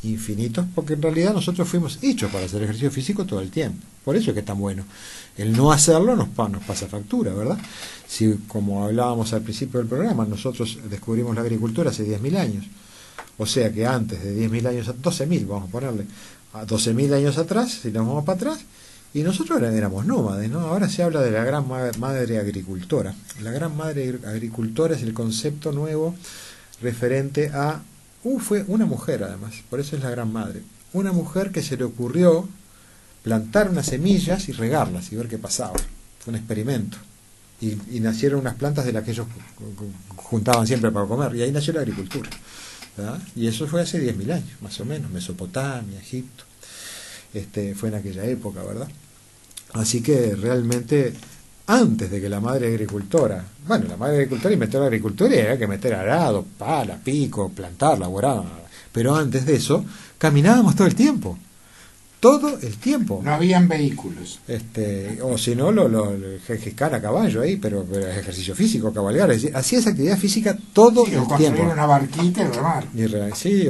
infinitos, porque en realidad nosotros fuimos hechos para hacer ejercicio físico todo el tiempo. Por eso es que es tan bueno. El no hacerlo nos pasa factura, ¿verdad? Si, como hablábamos al principio del programa, nosotros descubrimos la agricultura hace 10.000 años. O sea que antes de 10.000 años, 12.000, vamos a ponerle, a 12.000 años atrás, si nos vamos para atrás, y nosotros éramos nómades, ¿no? Ahora se habla de la gran madre agricultora. La gran madre agricultora es el concepto nuevo referente a... fue una mujer además, por eso es la gran madre. Una mujer que se le ocurrió plantar unas semillas y regarlas y ver qué pasaba. Fue un experimento. Y nacieron unas plantas de las que ellos juntaban siempre para comer. Y ahí nació la agricultura, ¿verdad? Y eso fue hace 10.000 años, más o menos. Mesopotamia, Egipto. Fue en aquella época, ¿verdad? Así que realmente, antes de que la madre agricultora, la madre agricultora inventó la agricultura y había que meter arado, pala, pico, plantar, laborar, pero antes de eso, caminábamos todo el tiempo. todo el tiempo. No habían vehículos. O si no, Gengis Khan a caballo ahí, pero es ejercicio físico, cabalgar. Es decir, hacía esa actividad física todo Sí, el o construir tiempo. una barquita y remar. Sí,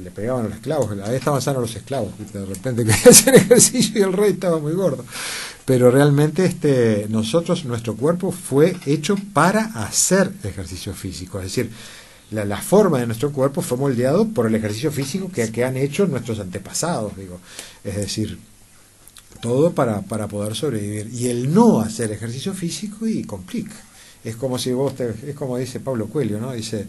le pegaban a los esclavos. Ahí estaban sanos los esclavos. ¿Viste? De repente quería hacer ejercicio y el rey estaba muy gordo. Pero realmente nuestro cuerpo fue hecho para hacer ejercicio físico. Es decir, la forma de nuestro cuerpo fue moldeado por el ejercicio físico que han hecho nuestros antepasados, digo. Es decir, todo para poder sobrevivir. Y el no hacer ejercicio físico y complica. Es como si es como dice Pablo Coelho, ¿no? Dice,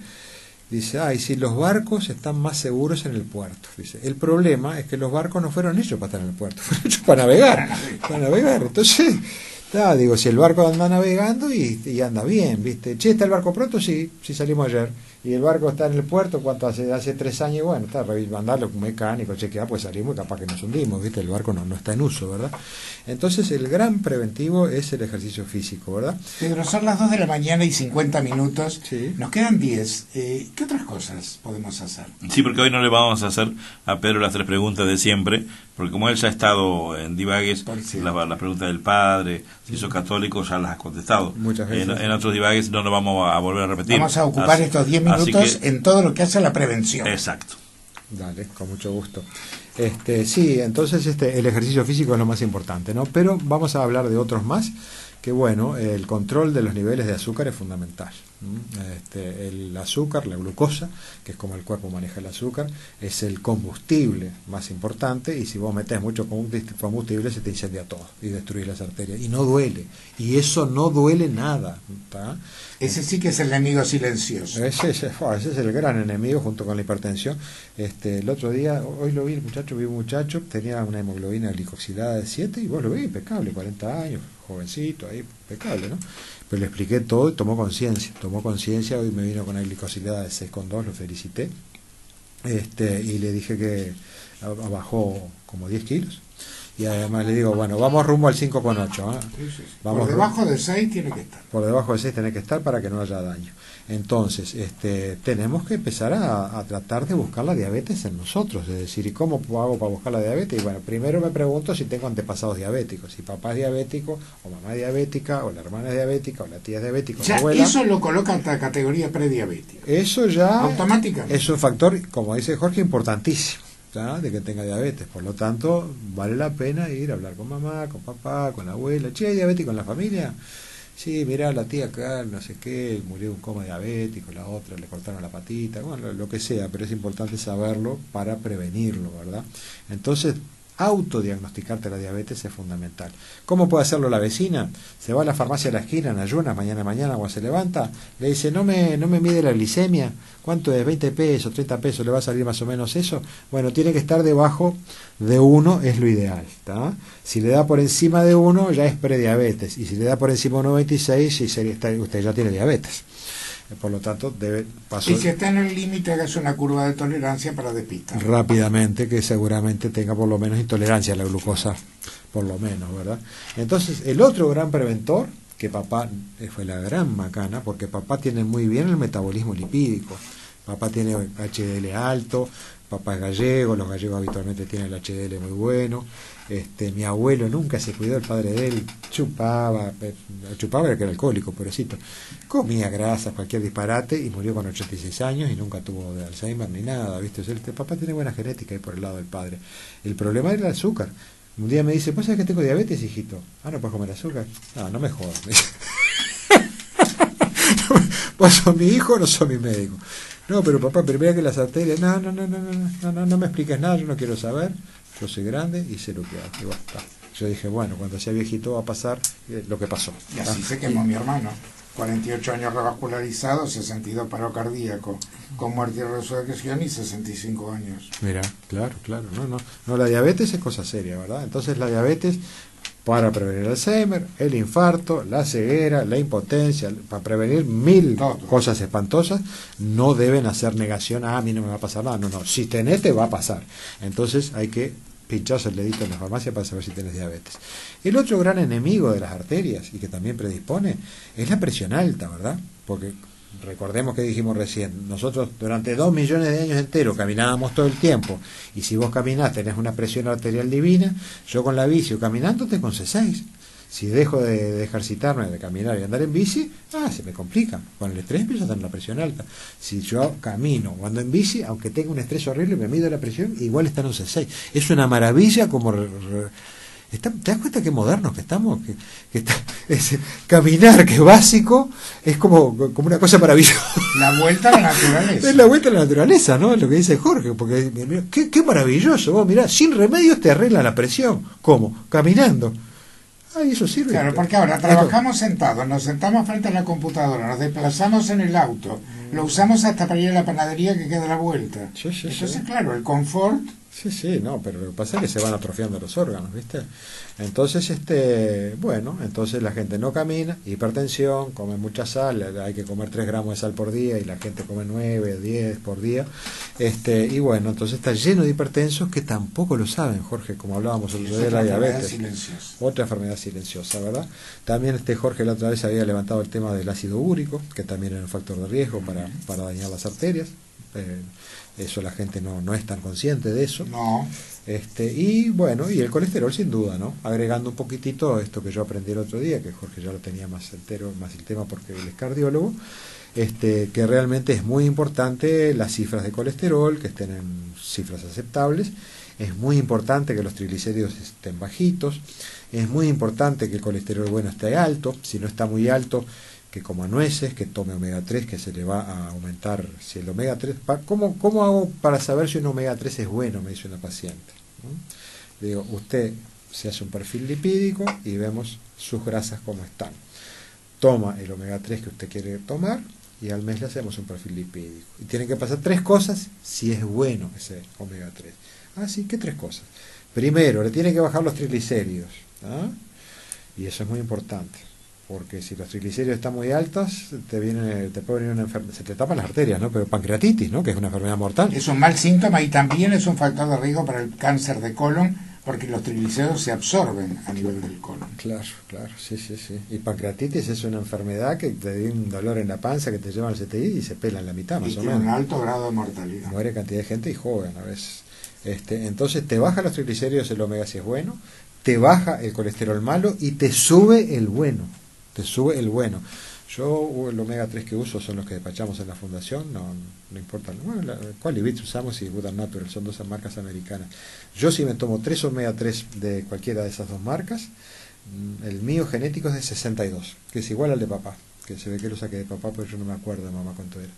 ay, si los barcos están más seguros en el puerto. Dice, el problema es que los barcos no fueron hechos para estar en el puerto, fueron hechos para navegar. Para navegar. Entonces, digo, si el barco anda navegando y anda bien, ¿viste? Che, ¿está el barco pronto? Sí salimos ayer. Y el barco está en el puerto, ¿cuánto hace? Hace 3 años, y bueno, está mandarlo con un mecánico, chequear, pues salimos y capaz que nos hundimos, ¿viste? El barco no está en uso, ¿verdad? Entonces el gran preventivo es el ejercicio físico, ¿verdad? Pedro, son las 2 de la mañana y 50 minutos. Sí. Nos quedan 10. ¿Qué otras cosas podemos hacer? Sí, porque hoy no le vamos a hacer a Pedro las 3 preguntas de siempre, porque como él ya ha estado en divagues, la pregunta del padre, si sos católico, ya las has contestado. Muchas veces. En otros divagues no lo vamos a volver a repetir. Vamos a ocupar estos 10 minutos en todo lo que hace a la prevención. Exacto. Dale, con mucho gusto. Sí, entonces el ejercicio físico es lo más importante, ¿no? Pero vamos a hablar de otros más, que bueno, el control de los niveles de azúcar es fundamental. El azúcar, la glucosa, que es como el cuerpo maneja el azúcar, es el combustible más importante, y si vos metés mucho combustible se te incendia todo y destruís las arterias, y no duele, y eso no duele nada, ¿tá? Ese sí que es el enemigo silencioso. Ese es el gran enemigo junto con la hipertensión. El otro día, hoy lo vi, vi un muchacho, tenía una hemoglobina glicosilada de 7, y vos lo ves, impecable, 40 años, jovencito, ahí, impecable, ¿no? Pero le expliqué todo y tomó conciencia, hoy me vino con una glicosilada de 6,2, lo felicité, y le dije que bajó como 10 kilos, y además le digo, bueno, vamos rumbo al 5,8, ¿eh? Sí. Vamos por debajo de 6 tiene que estar. Por debajo de 6 tiene que estar para que no haya daño. Entonces, tenemos que empezar a tratar de buscar la diabetes en nosotros, es decir, ¿y cómo hago para buscar la diabetes? Y bueno, primero me pregunto si tengo antepasados diabéticos, si papá es diabético, o mamá es diabética, o la hermana es diabética, o la tía es diabética, o la abuela. Eso lo coloca en la categoría prediabética. Eso ya automáticamente es un factor, como dice Jorge, importantísimo, ¿ya? De que tenga diabetes. Por lo tanto, vale la pena ir a hablar con mamá, con papá, con la abuela. Che, ¿hay diabético en la familia? Sí, mirá, la tía acá, no sé qué, murió de un coma diabético, la otra le cortaron la patita, bueno, lo que sea, pero es importante saberlo para prevenirlo, ¿verdad? Entonces, autodiagnosticarte la diabetes es fundamental. ¿Cómo puede hacerlo la vecina? Se va a la farmacia de la esquina en ayunas, mañana cuando se levanta, le dice, no me mide la glicemia, ¿cuánto es? 20 pesos, 30 pesos, ¿le va a salir más o menos eso? Bueno, tiene que estar debajo de 1, es lo ideal, ¿tá? Si le da por encima de 1, ya es prediabetes, y si le da por encima de 1,26, usted ya tiene diabetes. Por lo tanto, y si está en el límite, hagas una curva de tolerancia para despistar. Rápidamente, que seguramente tenga por lo menos intolerancia a la glucosa, por lo menos, ¿verdad? Entonces, el otro gran preventor, que papá fue la gran macana, porque papá tiene muy bien el metabolismo lipídico. Papá tiene HDL alto, papá es gallego, los gallegos habitualmente tienen el HDL muy bueno. Mi abuelo nunca se cuidó, el padre de él chupaba era que era alcohólico, pobrecito, comía grasas, cualquier disparate, y murió con 86 años y nunca tuvo de Alzheimer ni nada, ¿viste? O sea, papá tiene buena genética ahí por el lado del padre. El problema era el azúcar. Un día me dice, ¿vos sabés que tengo diabetes, hijito? Ah, ¿no puedes comer azúcar? No me jodas. ¿Vos sos mi hijo o no sos mi médico? No, pero papá, primero que las arterias, no me expliques nada, yo no quiero saber, yo soy grande y sé lo que hago, y basta. Yo dije, bueno, cuando sea viejito va a pasar lo que pasó. Y así se quemó mi hermano, 48 años revascularizado, 62 paro cardíaco, con muerte y resurrección, y 65 años. Mira, claro, no, la diabetes es cosa seria, ¿verdad? Entonces la diabetes, para prevenir el Alzheimer, el infarto, la ceguera, la impotencia, para prevenir 1000 cosas espantosas, no deben hacer negación, a mí no me va a pasar nada, no, si tenés te va a pasar. Entonces hay que pincharse el dedito en la farmacia para saber si tenés diabetes. El otro gran enemigo de las arterias, y que también predispone, es la presión alta, ¿verdad? Porque recordemos que dijimos recién, nosotros durante 2 millones de años enteros caminábamos todo el tiempo, y si vos caminás tenés una presión arterial divina. Yo con la bici o caminando tengo 6. Si dejo de ejercitarme, de caminar y andar en bici, se me complica. Con el estrés empiezo a tener la presión alta. Si yo camino o ando en bici, aunque tenga un estrés horrible, me mido la presión, igual está en 6. Es una maravilla como... ¿Te das cuenta qué modernos que estamos? Caminar, que es básico, es como una cosa maravillosa. La vuelta a la naturaleza. Es la vuelta a la naturaleza, ¿no? Lo que dice Jorge, porque qué maravilloso. Vos mirá, sin remedios te arregla la presión. ¿Cómo? Caminando. Ay, eso sirve. Claro, porque ahora trabajamos sentados, nos sentamos frente a la computadora, nos desplazamos en el auto, lo usamos hasta para ir a la panadería que queda a la vuelta. Sí, entonces, claro, el confort... Sí, no, pero lo que pasa es que se van atrofiando los órganos, ¿viste? Entonces, entonces la gente no camina, hipertensión, come mucha sal, hay que comer 3 gramos de sal por día y la gente come 9, 10 por día. Y bueno, entonces está lleno de hipertensos que tampoco lo saben, Jorge, como hablábamos el otro día de la diabetes. Otra enfermedad silenciosa, ¿verdad? También Jorge la otra vez había levantado el tema del ácido úrico, que también era un factor de riesgo para dañar las arterias. Eso la gente no es tan consciente de eso. No. Y bueno, y el colesterol sin duda, ¿no? Agregando un poquitito esto que yo aprendí el otro día, que Jorge ya lo tenía más el tema porque él es cardiólogo, que realmente es muy importante las cifras de colesterol, que estén en cifras aceptables. Es muy importante que los triglicéridos estén bajitos. Es muy importante que el colesterol bueno esté alto. Si no está muy alto, que coma nueces, que tome omega 3, que se le va a aumentar. Si el omega 3, ¿cómo hago para saber si un omega 3 es bueno? Me dice una paciente, ¿no? Le digo, usted se hace un perfil lipídico y vemos sus grasas cómo están. Toma el omega 3 que usted quiere tomar y al mes le hacemos un perfil lipídico. Y tienen que pasar 3 cosas si es bueno ese omega 3. Sí, ¿qué 3 cosas? Primero, le tiene que bajar los triglicéridos, ¿ah? Y eso es muy importante. Porque si los triglicéridos están muy altos, te puede venir una enfermedad, se te tapan las arterias, ¿no? Pero pancreatitis, ¿no? Que es una enfermedad mortal. Es un mal síntoma y también es un factor de riesgo para el cáncer de colon, porque los triglicéridos se absorben a nivel del colon. Claro, sí. Y pancreatitis es una enfermedad que te da un dolor en la panza, que te lleva al CTI y se pela en la mitad, más o menos. Y tiene un alto grado de mortalidad. Muere cantidad de gente y joven a veces. Entonces te baja los triglicéridos el omega si es bueno, te baja el colesterol malo y te sube el bueno. Yo el omega 3 que uso son los que despachamos en la fundación, no importa. Bueno, Qualibit usamos y Good & Natural, son 2 marcas americanas. Yo si me tomo 3 omega 3 de cualquiera de esas 2 marcas, el mío genético es de 62, que es igual al de papá, que se ve que lo saqué de papá, pero yo no me acuerdo de mamá cuánto era.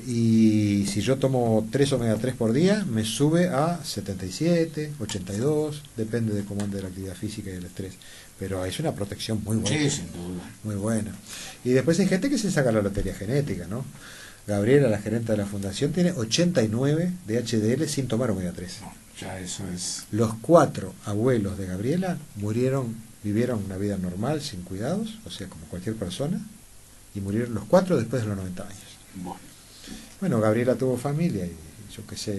Y si yo tomo 3 omega 3 por día, me sube a 77, 82, depende de cómo ande la actividad física y el estrés. Pero es una protección muy buena. Sí, sin duda. Muy buena. Y después hay gente que se saca la lotería genética, ¿no? Gabriela, la gerente de la fundación, tiene 89 de HDL sin tomar omega 3. No, ya eso es... Los 4 abuelos de Gabriela vivieron una vida normal, sin cuidados, o sea, como cualquier persona, y murieron los 4 después de los 90 años. Bueno, Gabriela tuvo familia y yo qué sé,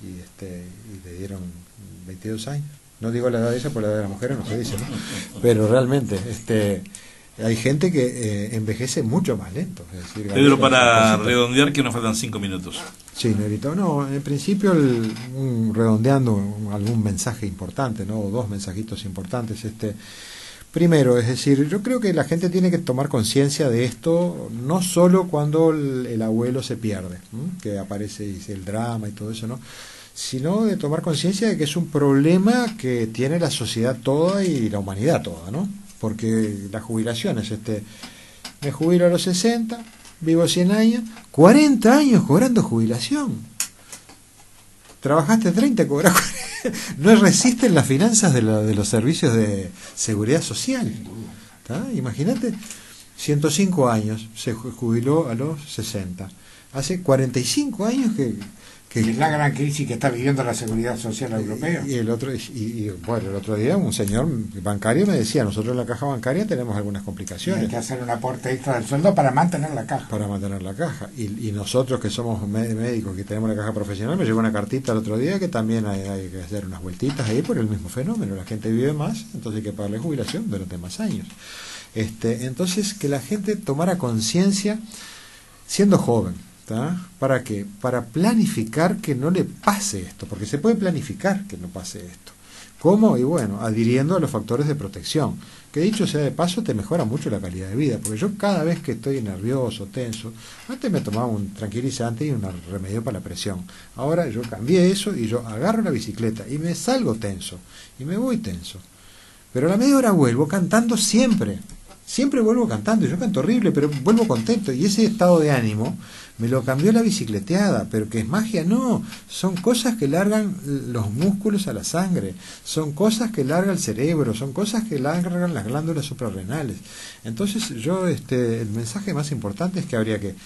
y le dieron 22 años. No digo la edad de ella, por la edad de las mujeres no se dice, ¿no? Pero realmente hay gente que envejece mucho más lento. Es decir, Pedro, para redondear, que nos faltan 5 minutos. Sí, Negrito. No, en principio, redondeando algún mensaje importante, ¿no? O 2 mensajitos importantes. Primero, es decir, yo creo que la gente tiene que tomar conciencia de esto, no solo cuando el abuelo se pierde, ¿no? Que aparece el drama y todo eso, ¿no? Sino de tomar conciencia de que es un problema que tiene la sociedad toda y la humanidad toda, ¿no? Porque la jubilación es me jubilo a los 60, vivo 100 años, 40 años cobrando jubilación. Trabajaste 30, cobras 40. No resisten las finanzas de los servicios de seguridad social. Imagínate, 105 años, se jubiló a los 60. Hace 45 años Y es la gran crisis que está viviendo la seguridad social europea. Bueno, el otro día un señor bancario me decía, nosotros en la caja bancaria tenemos algunas complicaciones. Hay que hacer un aporte extra del sueldo para mantener la caja. Para mantener la caja. Y nosotros que somos médicos, que tenemos la caja profesional, me llegó una cartita el otro día que también hay que hacer unas vueltitas ahí por el mismo fenómeno. La gente vive más, entonces hay que pagarle jubilación durante más años. Entonces, que la gente tomara conciencia siendo joven. ¿Para qué? Para planificar que no le pase esto, porque se puede planificar que no pase esto. ¿Cómo? Y bueno, adhiriendo a los factores de protección, que dicho sea de paso te mejora mucho la calidad de vida, porque yo cada vez que estoy nervioso, tenso, antes me tomaba un tranquilizante y un remedio para la presión. Ahora yo cambié eso y yo agarro la bicicleta y me salgo tenso, y me voy tenso. Pero a la media hora vuelvo cantando siempre. Siempre vuelvo cantando, y yo canto horrible, pero vuelvo contento, y ese estado de ánimo me lo cambió la bicicleteada. Pero que es magia, no, son cosas que largan los músculos a la sangre, son cosas que larga el cerebro, son cosas que largan las glándulas suprarrenales. Entonces yo, el mensaje más importante es que habría que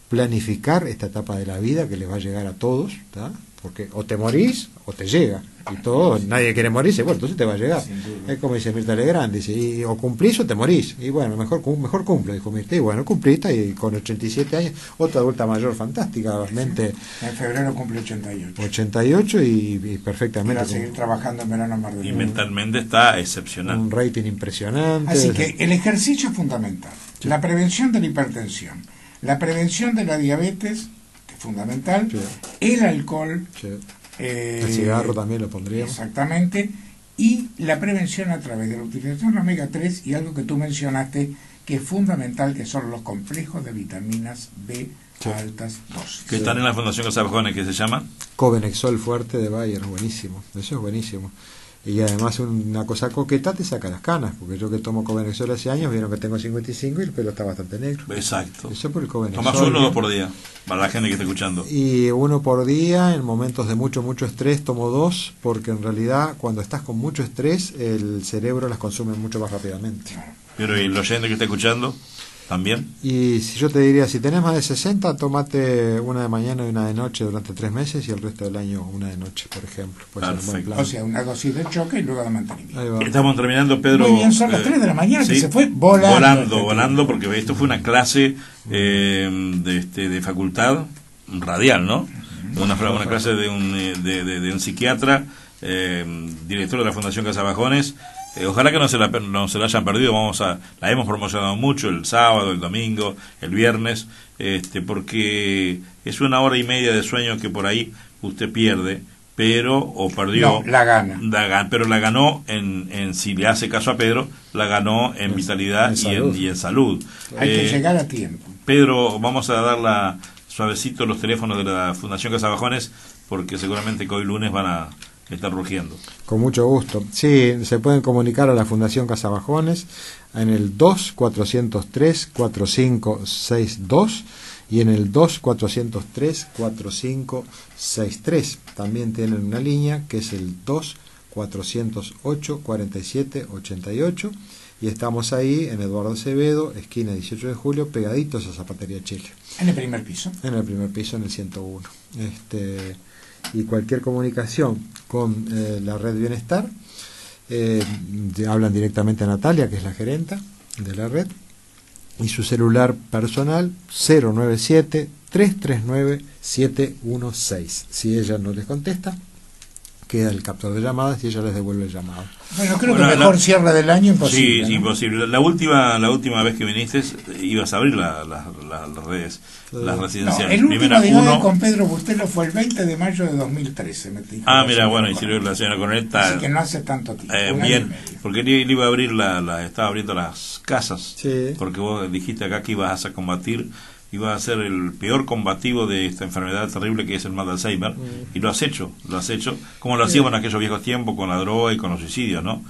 planificar esta etapa de la vida que les va a llegar a todos, ¿tá? Porque o te morís o te llega, y todo, nadie quiere morirse, bueno, entonces te va a llegar. Es como dice Mirta Legrand, dice, o cumplís o te morís, y bueno, mejor cumple, dijo Mirta, y bueno, cumpliste, y con 87 años, otra adulta mayor fantástica, mente. En febrero cumple 88. 88 y perfectamente. Va a seguir trabajando en verano en Mar del Y Plata. mentalmente está excepcional. Un rating impresionante. Así que el ejercicio es fundamental, Sí. la prevención de la hipertensión, la prevención de la diabetes, que es fundamental, Sí. el alcohol, Sí. El cigarro también lo pondríamos. exactamente, y la prevención a través de la utilización de omega 3 y algo que tú mencionaste que es fundamental, que son los complejos de vitaminas B Sí. a altas dosis. Que están en la Fundación Casa Bajones, que se llama Covenexol fuerte de Bayer, buenísimo, eso es buenísimo. Y además una cosa coqueta, te saca las canas, porque yo que tomo Covenexol hace años, vieron que tengo 55 y el pelo está bastante negro. Exacto. Eso por el Covenexol. Tomás uno o dos por día, para la gente que está escuchando. Y uno por día, en momentos de mucho estrés tomo dos, porque en realidad cuando estás con mucho estrés, el cerebro las consume mucho más rápidamente. Pero ¿y el oyente que está escuchando? ¿También? Y si yo te diría, si tenés más de 60, tómate una de mañana y una de noche durante 3 meses y el resto del año una de noche, por ejemplo. Puede ser un buen Perfecto. plan. O sea, una dosis de choque y luego de mantenimiento. Ahí va. Estamos terminando, Pedro. Muy bien, son las 3 de la mañana que sí, se fue volando. Volando, porque esto fue una clase de facultad radial, ¿no? Una clase de un psiquiatra, director de la Fundación Casa Bajones. Ojalá que no se la hayan perdido. La hemos promocionado mucho el sábado, el domingo, el viernes, porque es 1 hora y media de sueño que por ahí usted pierde, o perdió. No, la gana. Pero la ganó si le hace caso a Pedro, la ganó en vitalidad y en salud. Hay que llegar a tiempo. Pedro, vamos a dar suavecito los teléfonos de la Fundación Casa Bajones, porque seguramente que hoy lunes van a estar rugiendo. Con mucho gusto. Sí, se pueden comunicar a la Fundación Casa Bajones en el 2-403-4562 y en el 2-403-4563. También tienen una línea que es el 2-408-4788 y estamos ahí en Eduardo Acevedo, esquina 18 de julio, pegaditos a Zapatería Chile. En el primer piso. En el primer piso, en el 101. Y cualquier comunicación con la red Bienestar, hablan directamente a Natalia, que es la gerenta de la red, y su celular personal 097-339-716. Si ella no les contesta, queda el captor de llamadas y ella les devuelve el llamado. Bueno, creo que mejor cierre del año imposible. Sí, ¿no? imposible. La última vez que viniste ibas a abrir las redes, las residenciales. No, el último Primera, diálogo con Pedro Bustelo fue el 20 de mayo de 2013. Me dijo mira, bueno, y si la señora Corneta. Así que no hace tanto tiempo. Bien, porque él iba a abrir estaba abriendo las casas. Sí. Porque vos dijiste acá que ibas a combatir, iba a ser el peor combativo de esta enfermedad terrible que es el mal de Alzheimer, y lo has hecho, como lo hacíamos en aquellos viejos tiempos con la droga y con los suicidios, ¿no?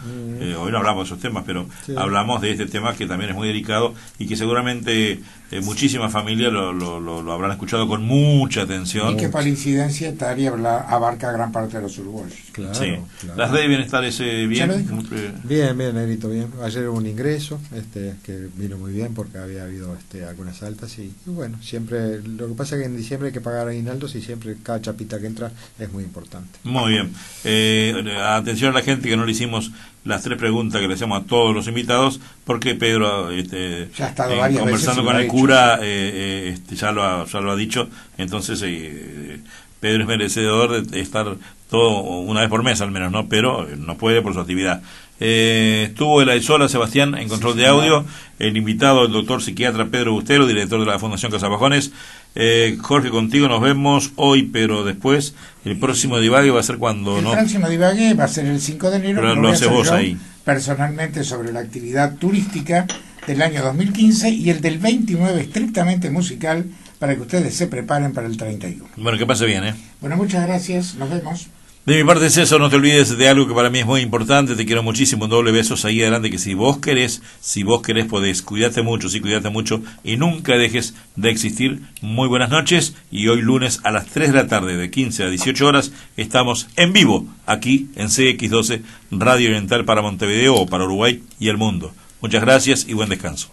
Hoy no hablamos de esos temas, pero hablamos de este tema que también es muy delicado y que seguramente muchísimas familias lo habrán escuchado con mucha atención. Y que por incidencia etaria abarca gran parte de los uruguayos. Claro, Sí. claro. Las redes de bienestar ¿Ya lo bien. dijo? Bien, Negrito, bien. Ayer hubo un ingreso que vino muy bien porque había habido algunas altas y Y bueno, siempre, lo que pasa es que en diciembre hay que pagar aguinaldos y siempre cada chapita que entra es muy importante. Muy bien. Atención a la gente que no le hicimos las 3 preguntas que le hacemos a todos los invitados, porque Pedro, ya ha estado varias conversando veces con el cura, ya lo ha dicho. Entonces, Pedro es merecedor de estar todo una vez por mes al menos, ¿no? Pero no puede por su actividad. Estuvo el Aizola Sebastián en control de audio, el invitado, el doctor psiquiatra Pedro Bustelo, director de la Fundación Casabajones. Jorge, contigo nos vemos hoy, pero después el próximo divague va a ser cuando, ¿no? El próximo divague va a ser el 5 de enero. Pero lo haces vos ahí. Personalmente sobre la actividad turística del año 2015 y el del 29 estrictamente musical para que ustedes se preparen para el 31. Bueno, que pase bien, ¿eh? Bueno, muchas gracias, nos vemos. De mi parte es eso, no te olvides de algo que para mí es muy importante, te quiero muchísimo, un doble beso, ahí adelante, que si vos querés podés, cuídate mucho, y nunca dejes de existir. Muy buenas noches, y hoy lunes a las 3 de la tarde, de 15 a 18 horas, estamos en vivo, aquí en CX12, Radio Oriental para Montevideo o para Uruguay y el mundo. Muchas gracias y buen descanso.